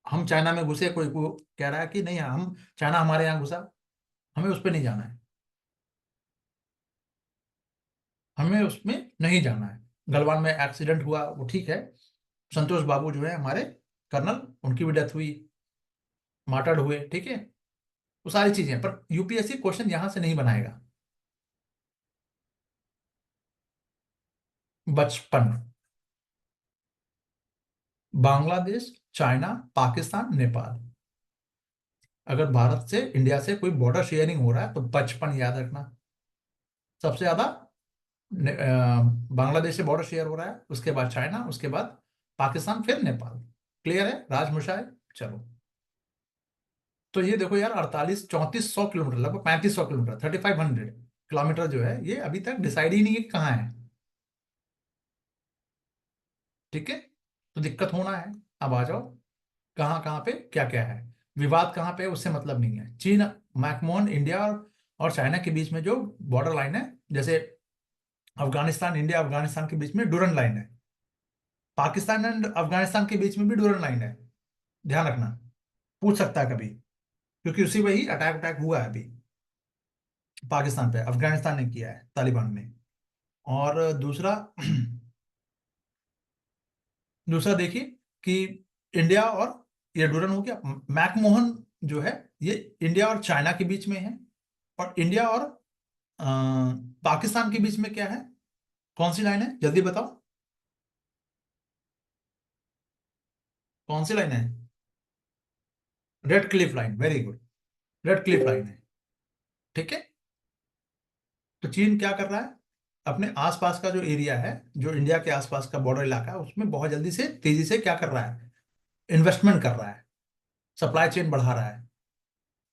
हम चाइना में घुसे, कोई को कह रहा है कि नहीं, हम चाइना हमारे यहाँ घुसा, हमें उस पर नहीं जाना है, हमें उसमें नहीं जाना है। गलवान में एक्सीडेंट हुआ, वो ठीक है। संतोष बाबू जो है हमारे कर्नल, उनकी भी डेथ हुई, मार्टर्ड हुए, ठीक है। वो सारी चीजें, पर UPSC क्वेश्चन यहां से नहीं बनाएगा। बचपन, बांग्लादेश, चाइना, पाकिस्तान, नेपाल। अगर भारत से, इंडिया से कोई बॉर्डर शेयरिंग हो रहा है तो बचपन याद रखना। सबसे ज्यादा बांग्लादेश से बॉर्डर शेयर हो रहा है, उसके बाद चाइना, उसके बाद पाकिस्तान, फिर नेपाल। क्लियर है राजमुशाय? चलो, तो ये देखो यार, 38 3400 किलोमीटर, लगभग 3500 किलोमीटर, 3500 किलोमीटर जो है, ये अभी तक डिसाइड ही नहीं है कि कहाँ है। ठीक है, तो दिक्कत होना है। अब आ जाओ, कहाँ कहाँ पे क्या क्या है, विवाद कहाँ पे है, उससे मतलब नहीं है। चीन, मैकमोहन, इंडिया और चाइना के बीच में जो बॉर्डर लाइन है, जैसे अफगानिस्तान, इंडिया अफगानिस्तान के बीच में डूरन लाइन है, पाकिस्तान एंड अफगानिस्तान के बीच में भी डूरन लाइन है। ध्यान रखना, पूछ सकता है कभी, क्योंकि उसी वही अटैक अटैक हुआ है अभी पाकिस्तान पे, अफगानिस्तान ने किया है, तालिबान ने। और दूसरा दूसरा देखिए कि इंडिया और, ये डूरन हो गया। मैकमोहन जो है, ये इंडिया और चाइना के बीच में है। और इंडिया और अ, पाकिस्तान के बीच में क्या है, कौन सी लाइन है, जल्दी बताओ, कौन सी लाइन है? Red Cliff line, very good, red Cliff line है। ठीक है, तो चीन क्या कर रहा है, अपने आसपास का जो एरिया है, जो इंडिया के आसपास का बॉर्डर इलाका है, उसमें बहुत जल्दी से, तेजी से क्या कर रहा है, इन्वेस्टमेंट कर रहा है, सप्लाई चेन बढ़ा रहा है।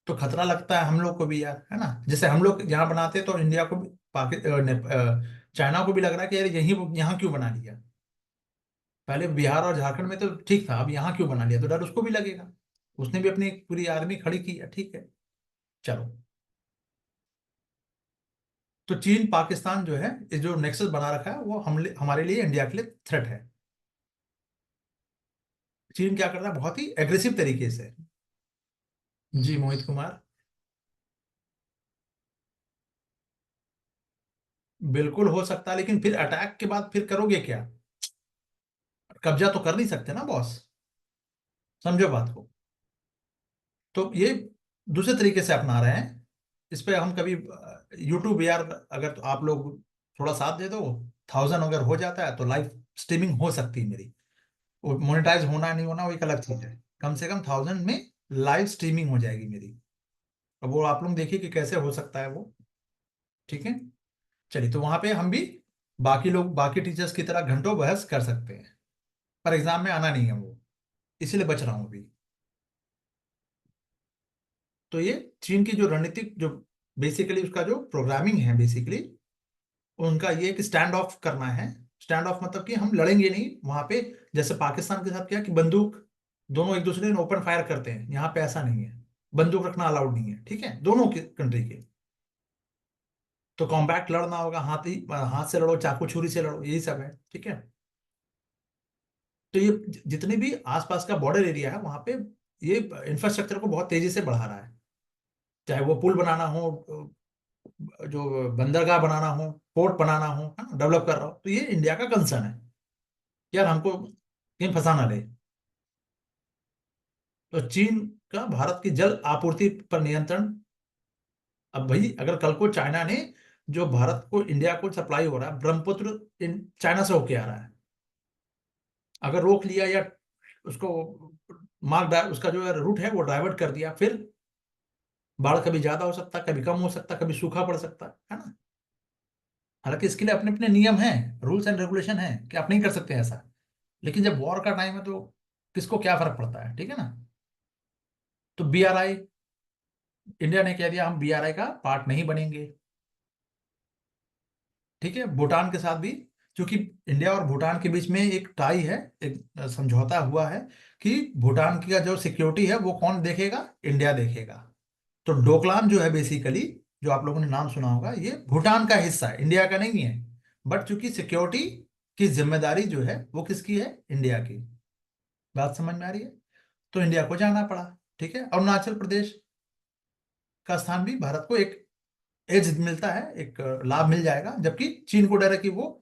तो खतरा लगता है हम लोग को भी यार, है ना। जैसे हम लोग यहाँ बनाते हैं, तो इंडिया को भी, चाइना को भी लग रहा है कि यार यही, यहाँ क्यों बना लिया। पहले बिहार और झारखंड में तो ठीक था, अब यहाँ क्यों बना लिया, तो डर उसको भी लगेगा। उसने भी अपनी पूरी आर्मी खड़ी की है, ठीक है। चलो, तो चीन पाकिस्तान जो है, ये जो नेक्सस बना रखा है, वो हम हमारे लिए, इंडिया के लिए थ्रेट है। चीन क्या कर रहा है, बहुत ही एग्रेसिव तरीके से। जी मोहित कुमार। बिल्कुल हो सकता है, लेकिन फिर अटैक के बाद फिर करोगे क्या? कब्जा तो कर नहीं सकते ना बॉस, समझो बात को। तो ये दूसरे तरीके से अपना रहे हैं। इस पे हम कभी, यूट्यूब यार, अगर तो आप लोग थोड़ा साथ दे दो, 1000 अगर हो जाता है तो लाइव स्ट्रीमिंग हो सकती है मेरी। वो मोनेटाइज होना नहीं होना वो एक अलग चीज है, कम से कम 1000 में लाइव स्ट्रीमिंग हो जाएगी मेरी। अब वो आप लोग देखिए कि कैसे हो सकता है वो। ठीक है, चलिए, तो वहां पे हम भी बाकी लोग, बाकी टीचर्स की तरह घंटों बहस कर सकते हैं, पर एग्जाम में आना नहीं है वो, इसीलिए बच रहा हूं अभी। तो ये चीन की जो रणनीतिक, जो बेसिकली उसका जो प्रोग्रामिंग है बेसिकली, उनका ये एक स्टैंड ऑफ करना है। स्टैंड ऑफ मतलब कि हम लड़ेंगे नहीं वहां पे, जैसे पाकिस्तान के साथ क्या कि बंदूक दोनों एक दूसरे ने ओपन फायर करते हैं, यहाँ पे ऐसा नहीं है, बंदूक रखना अलाउड नहीं है, ठीक है, दोनों के कंट्री के। तो कॉम्बैट लड़ना होगा, हाथ से लड़ो, चाकू छुरी से लड़ो, यही सब है, ठीक है। तो ये जितने भी आसपास का बॉर्डर एरिया है वहां पे ये इंफ्रास्ट्रक्चर को बहुत तेजी से बढ़ा रहा है, चाहे वो पुल बनाना हो, जो बंदरगाह बनाना हो, पोर्ट बनाना हो, है ना, डेवलप कर रहा हो, तो ये इंडिया का कंसर्न है, यार हमको कहीं फंसा ना ले। तो चीन का भारत की जल आपूर्ति पर नियंत्रण। अब भाई अगर कल को चाइना ने, जो भारत को, इंडिया को सप्लाई हो रहा है ब्रह्मपुत्र, चाइना से होके आ रहा है, अगर रोक लिया या उसको उसका जो रूट है वो डाइवर्ट कर दिया, फिर बाढ़ कभी ज्यादा हो सकता है, कभी कम हो सकता है, कभी सूखा पड़ सकता है ना। हालांकि इसके लिए अपने अपने नियम हैं, रूल्स एंड रेगुलेशन हैं कि आप नहीं कर सकते ऐसा, लेकिन जब वॉर का टाइम है तो किसको क्या फर्क पड़ता है, ठीक है ना। तो बीआरआई, इंडिया ने कह दिया हम बीआरआई का पार्ट नहीं बनेंगे, ठीक है। भूटान के साथ भी, क्योंकि इंडिया और भूटान के बीच में एक टाई है, एक समझौता हुआ है कि भूटान की का जो सिक्योरिटी है वो कौन देखेगा, इंडिया देखेगा। तो डोकलाम जो है बेसिकली, जो आप लोगों ने नाम सुना होगा, ये भूटान का हिस्सा है, इंडिया का नहीं है। बट चूंकि सिक्योरिटी की जिम्मेदारी जो है वो किसकी है, इंडिया की। बात समझ में आ रही है। तो इंडिया को जाना पड़ा, ठीक है। अरुणाचल प्रदेश का स्थान भी भारत को एक एज मिलता है, एक लाभ मिल जाएगा, जबकि चीन को डर है कि वो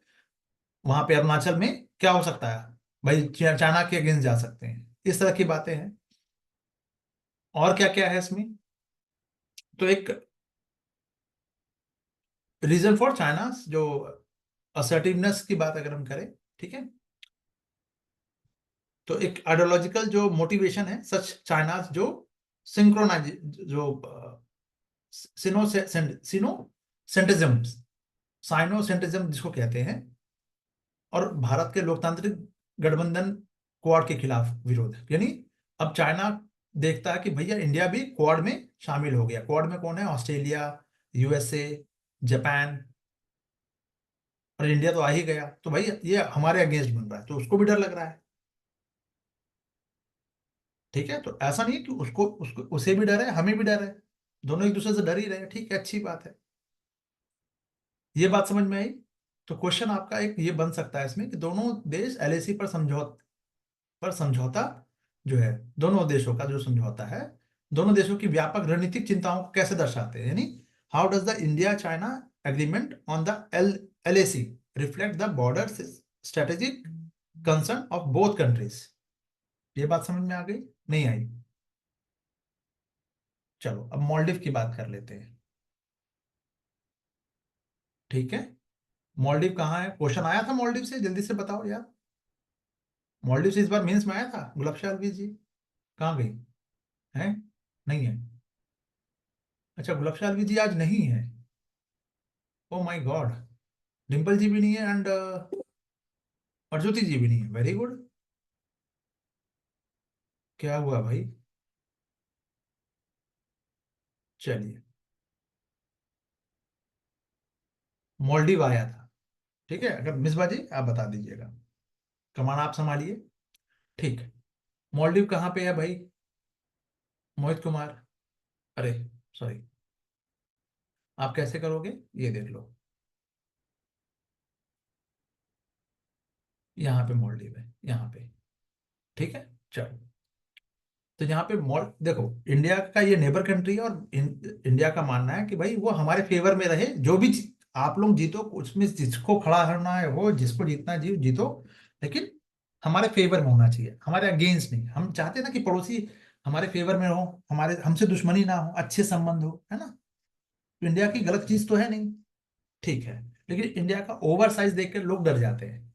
वहां पे अरुणाचल में क्या हो सकता है, भाई चाइना के अगेंस्ट जा सकते हैं, इस तरह की बातें हैं। और क्या क्या है इसमें, तो एक रीजन फॉर चाइना जो असर्टिवनेस की बात अगर हम करें, ठीक है, तो एक आइडियोलॉजिकल जो मोटिवेशन है, सच चाइना जो सिंक्रोनाइज, जो सिनो सिनो सेंटिज्म, साइनोसेंटिज्म जिसको कहते हैं, और भारत के लोकतांत्रिक गठबंधन क्वाड के खिलाफ विरोध, यानी अब चाइना देखता है कि भैया इंडिया भी क्वाड में शामिल हो गया। क्वाड में कौन है, ऑस्ट्रेलिया, यूएसए, जापान, और इंडिया तो आ ही गया, तो भाई ये हमारे अगेंस्ट बन रहा है, तो उसको भी डर लग रहा है, ठीक है। तो ऐसा नहीं है कि उसको उसको उसे भी डर है, हमें भी डर है, दोनों एक दूसरे से डर ही रहे हैं, ठीक है, अच्छी बात है। ये बात समझ में आई। तो क्वेश्चन आपका एक ये बन सकता है इसमें कि दोनों देश एलएसी पर समझौता जो है, दोनों देशों का जो समझौता है, दोनों देशों की व्यापक रणनीतिक चिंताओं को कैसे दर्शाते हैं, यानी how does the India China agreement on the LAC reflect the border strategic concern of both countries. ये बात समझ में आ गई, नहीं आई? चलो अब मालदीव की बात कर लेते हैं, ठीक है। मालदीव कहाँ है, क्वेश्चन आया था मालदीव से, जल्दी से बताओ यार। मालदीव से इस बार मेंस में आया था, गुलाबशाह अलवी जी कहाँ गई है, नहीं है? अच्छा, गुलाबशाह अलवी जी आज नहीं है, ओ माय गॉड। डिम्पल जी भी नहीं है, एंड और ज्योति जी भी नहीं है, वेरी गुड। क्या हुआ भाई? चलिए, मालदीव आया था, ठीक है, अगर मिस बाजी आप बता दीजिएगा, कमान आप संभालिए, ठीक है। मालदीव कहाँ पे है भाई, मोहित कुमार? अरे सॉरी, आप कैसे करोगे, ये देख लो, यहाँ पे मालदीव है, यहाँ पे, ठीक है। चलो, तो यहाँ पे मॉल देखो, इंडिया का ये नेबर कंट्री है, और इंडिया का मानना है कि भाई वो हमारे फेवर में रहे, जो भी आप लोग जीतो उसमें, जिसको खड़ा होना है वो, जिसको जीतना है जीतो, लेकिन हमारे फेवर में होना चाहिए, हमारे अगेंस्ट नहीं। हम चाहते हैं ना कि पड़ोसी हमारे फेवर में हो, हमारे हमसे दुश्मनी ना हो, अच्छे संबंध हो, है ना। तो इंडिया की गलत चीज तो है नहीं, ठीक है, लेकिन इंडिया का ओवर साइज देख कर लोग डर जाते हैं।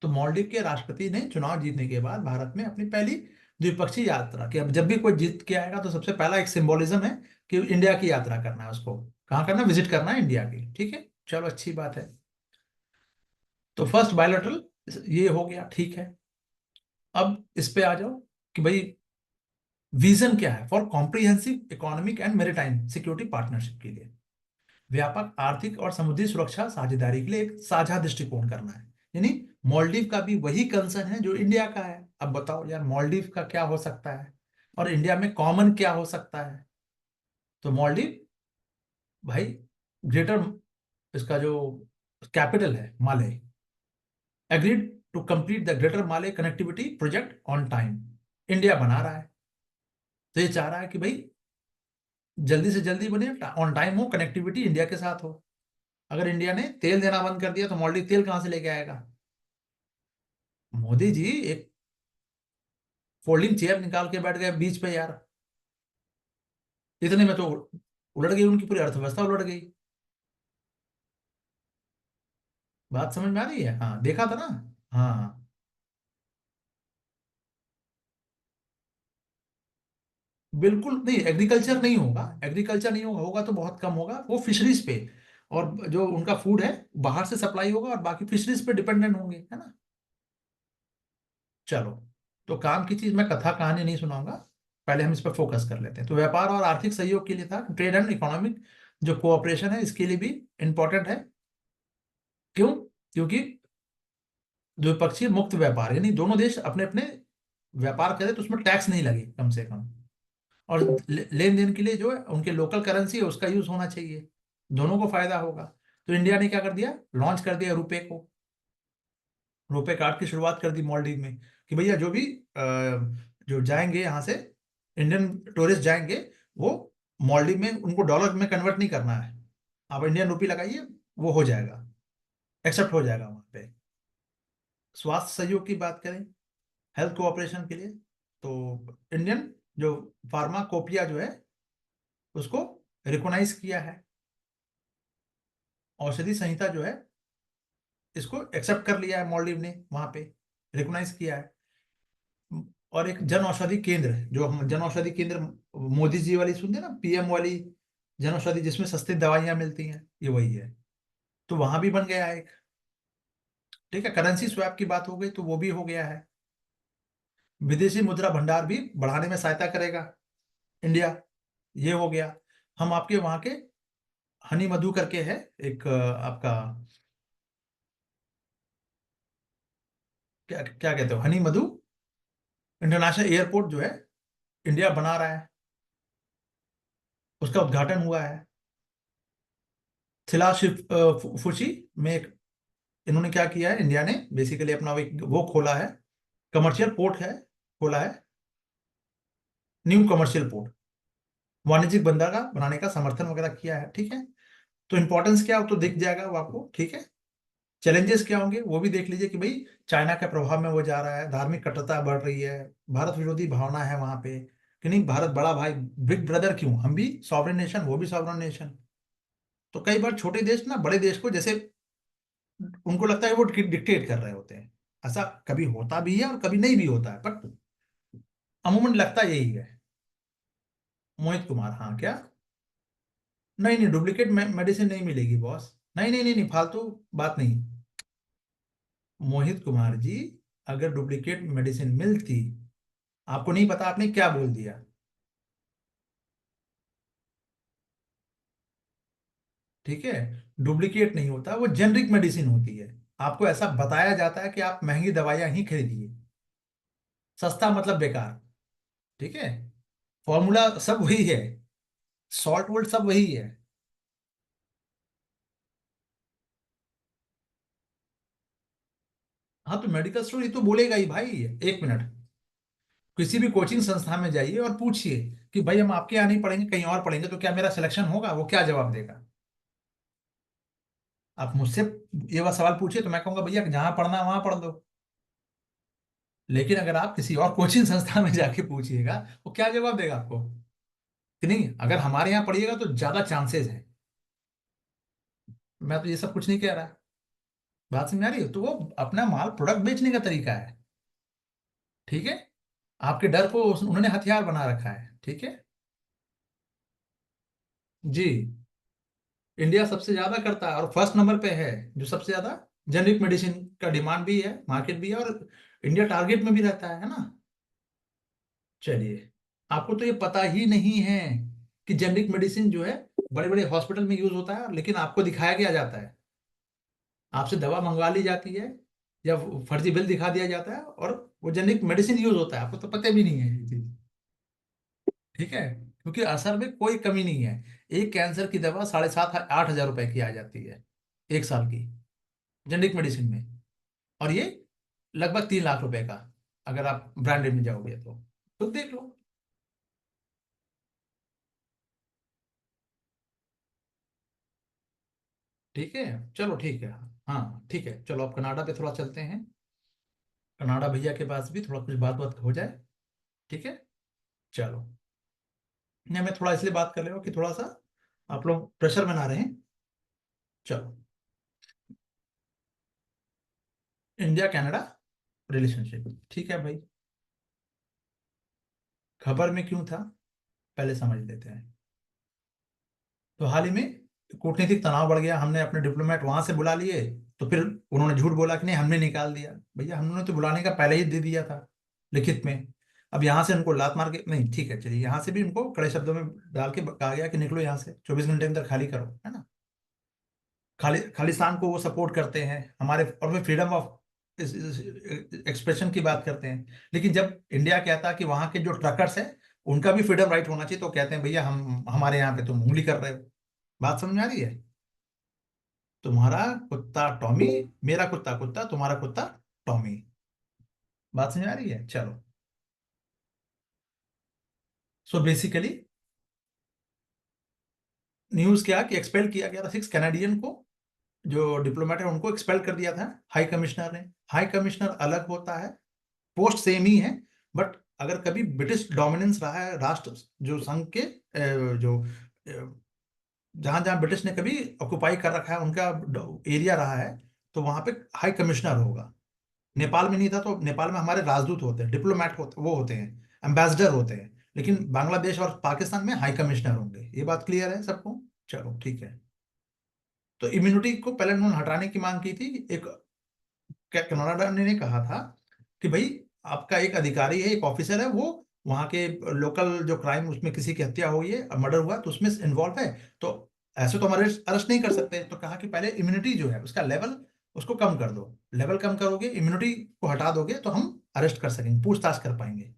तो मालदीव के राष्ट्रपति ने चुनाव जीतने के बाद भारत में अपनी पहली द्विपक्षीय यात्रा कि अब जब भी कोई जीत के आएगा तो सबसे पहला एक सिंबोलिज्म है कि इंडिया की यात्रा करना है उसको। कहाँ करना है? विजिट करना है इंडिया की। ठीक है, चलो अच्छी बात है। तो फर्स्ट बायोलेटरल ये हो गया, ठीक है। अब इस पे आ जाओ कि भाई विजन क्या है for comprehensive economic and maritime security partnership के लिए। व्यापक आर्थिक और समुद्री सुरक्षा साझेदारी के लिए एक साझा दृष्टिकोण करना है। यानी मालदीव का भी वही कंसर्न है जो इंडिया का है। अब बताओ यार, मालदीव का क्या हो सकता है और इंडिया में कॉमन क्या हो सकता है? तो मालदीव भाई, ग्रेटर, इसका जो कैपिटल है Male, agreed to complete the greater Male connectivity project on time. India बना रहा है, तो ये चाह रहा है कि भाई जल्दी से जल्दी बने, ऑन टाइम हो, कनेक्टिविटी इंडिया के साथ हो। अगर इंडिया ने तेल देना बंद कर दिया तो मालदीव तेल कहां से लेके आएगा? मोदी जी एक फोल्डिंग चेयर निकाल के बैठ गए बीच पे यार। इतने में तो उलट गई उनकी पूरी अर्थव्यवस्था, उलट गई। बात समझ में आ रही है? हाँ, देखा था ना। हाँ हाँ। बिल्कुल नहीं, एग्रीकल्चर नहीं होगा, एग्रीकल्चर नहीं होगा, होगा तो बहुत कम होगा, वो फिशरीज पे। और जो उनका फूड है बाहर से सप्लाई होगा और बाकी फिशरीज पे डिपेंडेंट होंगे, है ना। चलो, तो काम की चीज मैं कथा कहानी नहीं सुनाऊंगा, पहले हम इस पर फोकस कर लेते हैं। तो व्यापार और आर्थिक सहयोग के लिए था, ट्रेड एंड इकोनॉमिक जो कोऑपरेशन है इसके लिए भी इंपॉर्टेंट है। क्यों? क्योंकि द्विपक्षीय मुक्त व्यापार, यानी दोनों देश अपने अपने व्यापार करें तो उसमें टैक्स नहीं लगे कम से कम। और लेन देन के लिए जो है उनके लोकल करेंसी है उसका यूज होना चाहिए, दोनों को फायदा होगा। तो इंडिया ने क्या कर दिया, लॉन्च कर दिया रुपए को, रुपए कार्ड की शुरुआत कर दी मालदीव में कि भैया जो भी जो जाएंगे यहाँ से, इंडियन टूरिस्ट जाएंगे, वो मालदीव में उनको डॉलर में कन्वर्ट नहीं करना है, आप इंडियन रुपी लगाइए, वो हो जाएगा, एक्सेप्ट हो जाएगा वहां पे। स्वास्थ्य सहयोग की बात करें, हेल्थ कोऑपरेशन के लिए, तो इंडियन जो फार्माकोपिया जो है उसको रिकॉग्नाइज किया है। औषधि संहिता जो है इसको एक्सेप्ट कर लिया है मालदीव ने, वहां पे रिकॉग्नाइज किया है। और एक जन औषधि केंद्र, जो हम जन औषधि केंद्र मोदी जी वाली सुनते हैं ना, पीएम वाली जन औषधि जिसमें सस्ती दवाइयां मिलती हैं, ये वही है। तो वहां भी बन गया है एक। ठीक है, करेंसी स्वैप की बात हो गई तो वो भी हो गया है। विदेशी मुद्रा भंडार भी बढ़ाने में सहायता करेगा इंडिया, ये हो गया। हम आपके वहां के हनी मधु करके है एक आपका, क्या क्या कहते हो, हनी मधु इंटरनेशनल एयरपोर्ट जो है इंडिया बना रहा है, उसका उद्घाटन हुआ है। थिला फुशी में एक, इन्होंने क्या किया है, इंडिया ने बेसिकली अपना एक वो खोला है, कमर्शियल पोर्ट है, खोला है, न्यू कमर्शियल पोर्ट, वाणिज्यिक बंदरगाह बनाने का समर्थन वगैरह किया है। ठीक है, तो इंपॉर्टेंस क्या हो तो दिख जाएगा वो आपको। ठीक है, चैलेंजेस क्या होंगे वो भी देख लीजिए कि भाई चाइना के प्रभाव में वो जा रहा है, धार्मिक कट्टरता बढ़ रही है, भारत विरोधी भावना है वहां पे कि नहीं, भारत बड़ा भाई, बिग ब्रदर क्यों, हम भी सॉवरेन नेशन, वो भी सॉवरेन नेशन। तो कई बार छोटे देश ना बड़े देश को जैसे उनको लगता है वो डिक्टेट कर रहे होते हैं। ऐसा कभी होता भी है और कभी नहीं भी होता है, बट अमूमन लगता यही है। मोहित कुमार, हाँ क्या? नहीं नहीं, डुप्लीकेट मेडिसिन नहीं मिलेगी बॉस। नहीं नहीं नहीं नहीं, फालतू बात नहीं। मोहित कुमार जी, अगर डुप्लीकेट मेडिसिन मिलती, आपको नहीं पता, आपने क्या बोल दिया। ठीक है, डुप्लीकेट नहीं होता, वो जेनरिक मेडिसिन होती है। आपको ऐसा बताया जाता है कि आप महंगी दवाइयां ही खरीदिए, सस्ता मतलब बेकार। ठीक है, फॉर्मूला सब वही है, सॉल्ट वोल्ट सब वही है। हाँ, तो मेडिकल स्टोर ये तो बोलेगा ही भाई। एक मिनट, किसी भी कोचिंग संस्था में जाइए और पूछिए कि भाई हम आपके यहाँ नहीं पढ़ेंगे कहीं और पढ़ेंगे तो क्या मेरा सिलेक्शन होगा, वो क्या जवाब देगा? आप मुझसे ये वाला सवाल पूछिए तो मैं कहूंगा भैया जहां पढ़ना है वहां पढ़ दो। लेकिन अगर आप किसी और कोचिंग संस्था में जाके पूछिएगा, वो क्या जवाब देगा आपको? कि नहीं, अगर हमारे यहाँ पढ़िएगा तो ज्यादा चांसेस है। मैं तो ये सब कुछ नहीं कह रहा, बात समझ में आ रही है? तो वो अपना माल प्रोडक्ट बेचने का तरीका है। ठीक है, आपके डर को उन्होंने हथियार बना रखा है, ठीक है। जी। इंडिया सबसे ज्यादा करता है और फर्स्ट नंबर पे है, जो सबसे ज्यादा जेनरिक मेडिसिन का डिमांड भी है, मार्केट भी है, और इंडिया टारगेट में भी रहता है ना। चलिए, आपको तो ये पता ही नहीं है कि जेनरिक मेडिसिन जो है बड़े बड़े हॉस्पिटल में यूज होता है, लेकिन आपको दिखाया गया जाता है, आपसे दवा मंगवा ली जाती है, या फर्जी बिल दिखा दिया जाता है, और वो जेनरिक मेडिसिन यूज होता है, आपको तो पता भी नहीं है ये चीज। ठीक है, क्योंकि असर में कोई कमी नहीं है। एक कैंसर की दवा 7,500 8,000 रुपए की आ जाती है, एक साल की, जेनरिक मेडिसिन में। और ये लगभग 3 लाख रुपए का, अगर आप ब्रांडेड में जाओगे तो देख लो। ठीक है, चलो ठीक है। हाँ ठीक है, चलो अब कनाडा पे थोड़ा चलते हैं। कनाडा भैया के पास भी थोड़ा कुछ बात बात हो जाए। ठीक है, चलो। नहीं, मैं थोड़ा इसलिए बात कर रहा हूँ कि थोड़ा सा आप लोग प्रेशर में ना रहें। चलो, इंडिया कनाडा रिलेशनशिप, ठीक है भाई। खबर में क्यों था, पहले समझ लेते हैं। तो हाल ही में कूटनीतिक तनाव बढ़ गया, हमने अपने डिप्लोमेट वहां से बुला लिए। तो फिर उन्होंने झूठ बोला कि नहीं हमने निकाल दिया। भैया, हमने तो बुलाने का पहले ही दे दिया था, लिखित में। अब यहाँ से उनको लात मार के नहीं, ठीक है चलिए, यहाँ से भी उनको कड़े शब्दों में डाल के कहा गया कि निकलो यहाँ से, 24 घंटे के अंदर खाली करो, है ना। खालिस्तान को वो सपोर्ट करते हैं हमारे, और वे फ्रीडम ऑफ एक्सप्रेशन की बात करते हैं। लेकिन जब इंडिया कहता है कि वहां के जो ट्रकर्स हैं उनका भी फ्रीडम राइट होना चाहिए, तो कहते हैं भैया हम हमारे यहाँ पे तुम उंगली कर रहे हो। बात समझ में आ रही है। तुम्हारा कुत्ता टॉमी, मेरा कुत्ता कुत्ता, तुम्हारा कुत्ता टॉमी। बात समझ में आ रही है, चलो। सो बेसिकली न्यूज क्या कि एक्सपेल किया गया था 6 कैनेडियन को, जो डिप्लोमेट है उनको एक्सपेल कर दिया था हाई कमिश्नर ने। हाई कमिश्नर अलग होता है, पोस्ट सेम ही है, बट अगर कभी ब्रिटिश डोमिनेंस रहा है राष्ट्र, जो संघ के जो जहां जहां ब्रिटिश ने कभी ऑक्युपाई कर रखा है उनका एरिया रहा है, तो वहां पे हाई कमिश्नर होगा। नेपाल में नहीं था, तो नेपाल में हमारे राजदूत होते हैं, डिप्लोमेट होते, वो होते हैं, एम्बेसडर होते हैं। लेकिन बांग्लादेश और पाकिस्तान में हाई कमिश्नर होंगे, ये बात क्लियर है सबको। चलो ठीक है। तो इम्यूनिटी को पहले उन्होंने हटाने की मांग की थी। एक कनाडा ने कहा था कि भाई, आपका एक अधिकारी है, एक ऑफिसर है, वो वहां के लोकल जो क्राइम, उसमें किसी की हत्या हुई है, मर्डर हुआ, तो उसमें इन्वॉल्व है, तो ऐसे तो हमारे अरेस्ट नहीं कर सकते। तो कहा कि पहले इम्यूनिटी जो है उसका लेवल, उसको कम कर दो। लेवल कम करोगे, इम्यूनिटी को हटा दोगे, तो हम अरेस्ट कर सकेंगे, पूछताछ कर पाएंगे।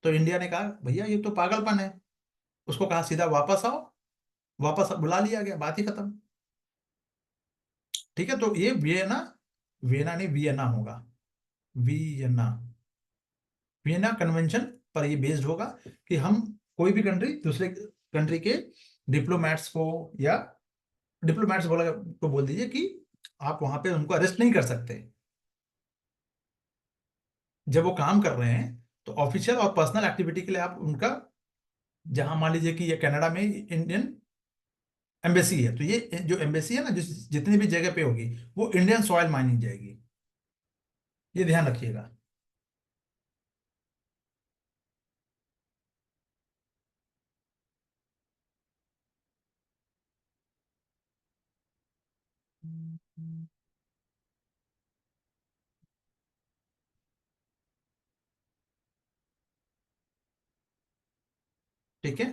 तो इंडिया ने कहा भैया ये तो पागलपन है। उसको कहा सीधा वापस आओ, वापस बुला लिया गया, बात ही खत्म। ठीक है, तो ये वियना, वियना नहीं वियना होगा, वियना, वियना कन्वेंशन पर ये बेस्ड होगा कि हम कोई भी कंट्री दूसरे कंट्री के डिप्लोमेट्स को, या डिप्लोमेट्स बोला को बोल दीजिए कि आप वहां पे उनको अरेस्ट नहीं कर सकते जब वो काम कर रहे हैं। तो ऑफिशियल और पर्सनल एक्टिविटी के लिए आप उनका, जहां मान लीजिए कि ये कनाडा में इंडियन एम्बेसी है, तो ये जो एम्बेसी है ना, जिस जितनी भी जगह पे होगी, वो इंडियन सॉइल मानी जाएगी। ये ध्यान रखिएगा। ठीक है,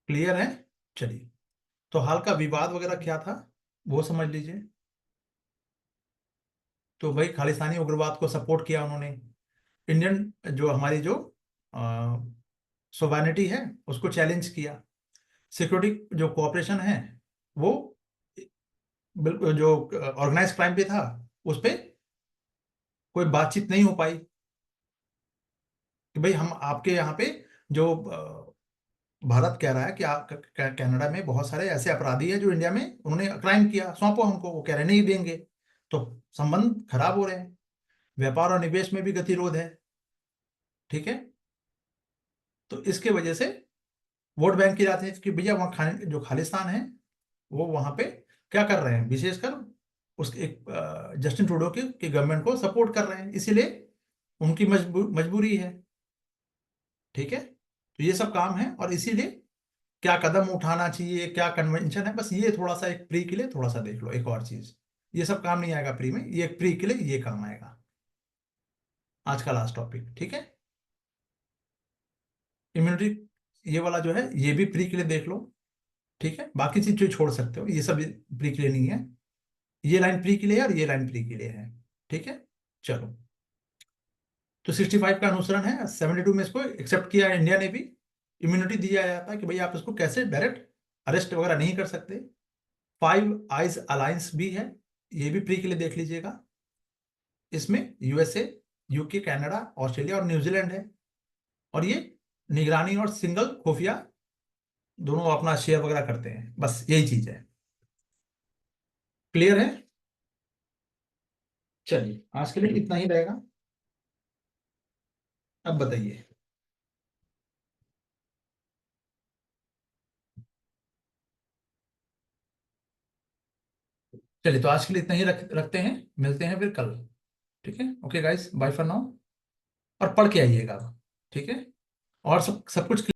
क्लियर है। चलिए, तो हाल का विवाद वगैरह क्या था, वो समझ लीजिए। तो भाई, खालिस्तानी उग्रवाद को सपोर्ट किया उन्होंने। इंडियन जो हमारी जो सोवेनिटी है उसको चैलेंज किया। सिक्योरिटी जो कोऑपरेशन है, वो बिल्कुल जो ऑर्गेनाइज क्राइम पे था, उस पे कोई बातचीत नहीं हो पाई कि भाई हम आपके यहाँ पे जो भारत कह रहा है कि आप कनाडा में बहुत सारे ऐसे अपराधी हैं जो इंडिया में उन्होंने क्राइम किया, सौंपो हमको, वो कह रहे नहीं देंगे। तो संबंध खराब हो रहे हैं, व्यापार और निवेश में भी गतिरोध है। ठीक है, तो इसके वजह से वोट बैंक की जाती है कि भैया वहाँ खाने जो खालिस्तान है, वो वहां पे क्या कर रहे हैं, विशेषकर उस एक जस्टिन ट्रूडो की गवर्नमेंट को सपोर्ट कर रहे हैं, इसीलिए उनकी मजबूरी है। ठीक है, तो ये सब काम है, और इसीलिए क्या कदम उठाना चाहिए, क्या कन्वेंशन है, बस ये थोड़ा सा एक प्री के लिए थोड़ा सा देख लो। एक और चीज, ये सब काम नहीं आएगा प्री में, ये प्री के लिए ये काम आएगा। आज का लास्ट टॉपिक, ठीक है, इम्यूनिटी, ये वाला जो है ये भी प्री के लिए देख लो। ठीक है, बाकी चीज जो छोड़ सकते हो, ये सब प्री के लिए नहीं है। ये लाइन प्री के लिए है और ये लाइन प्री के लिए है। ठीक है, चलो। तो 65 का अनुसरण है, 72 में इसको एक्सेप्ट किया है इंडिया ने भी। इम्यूनिटी दिया जाता है कि भाई आप इसको कैसे डायरेक्ट अरेस्ट वगैरह नहीं कर सकते। फाइव आइज अलायंस भी है, ये भी प्री के लिए देख लीजिएगा। इसमें यूएसए, यूके, कनाडा, ऑस्ट्रेलिया और न्यूजीलैंड है। और ये निगरानी और सिंगल खुफिया दोनों अपना शेयर वगैरह करते हैं, बस यही चीज है। क्लियर है? चलिए, आज के लिए इतना ही रहेगा। अब बताइए। चलिए, तो आज के लिए इतना ही रखते हैं, मिलते हैं फिर कल। ठीक है, okay guys, bye for now. और पढ़ के आइएगा। ठीक है, और सब सब कुछ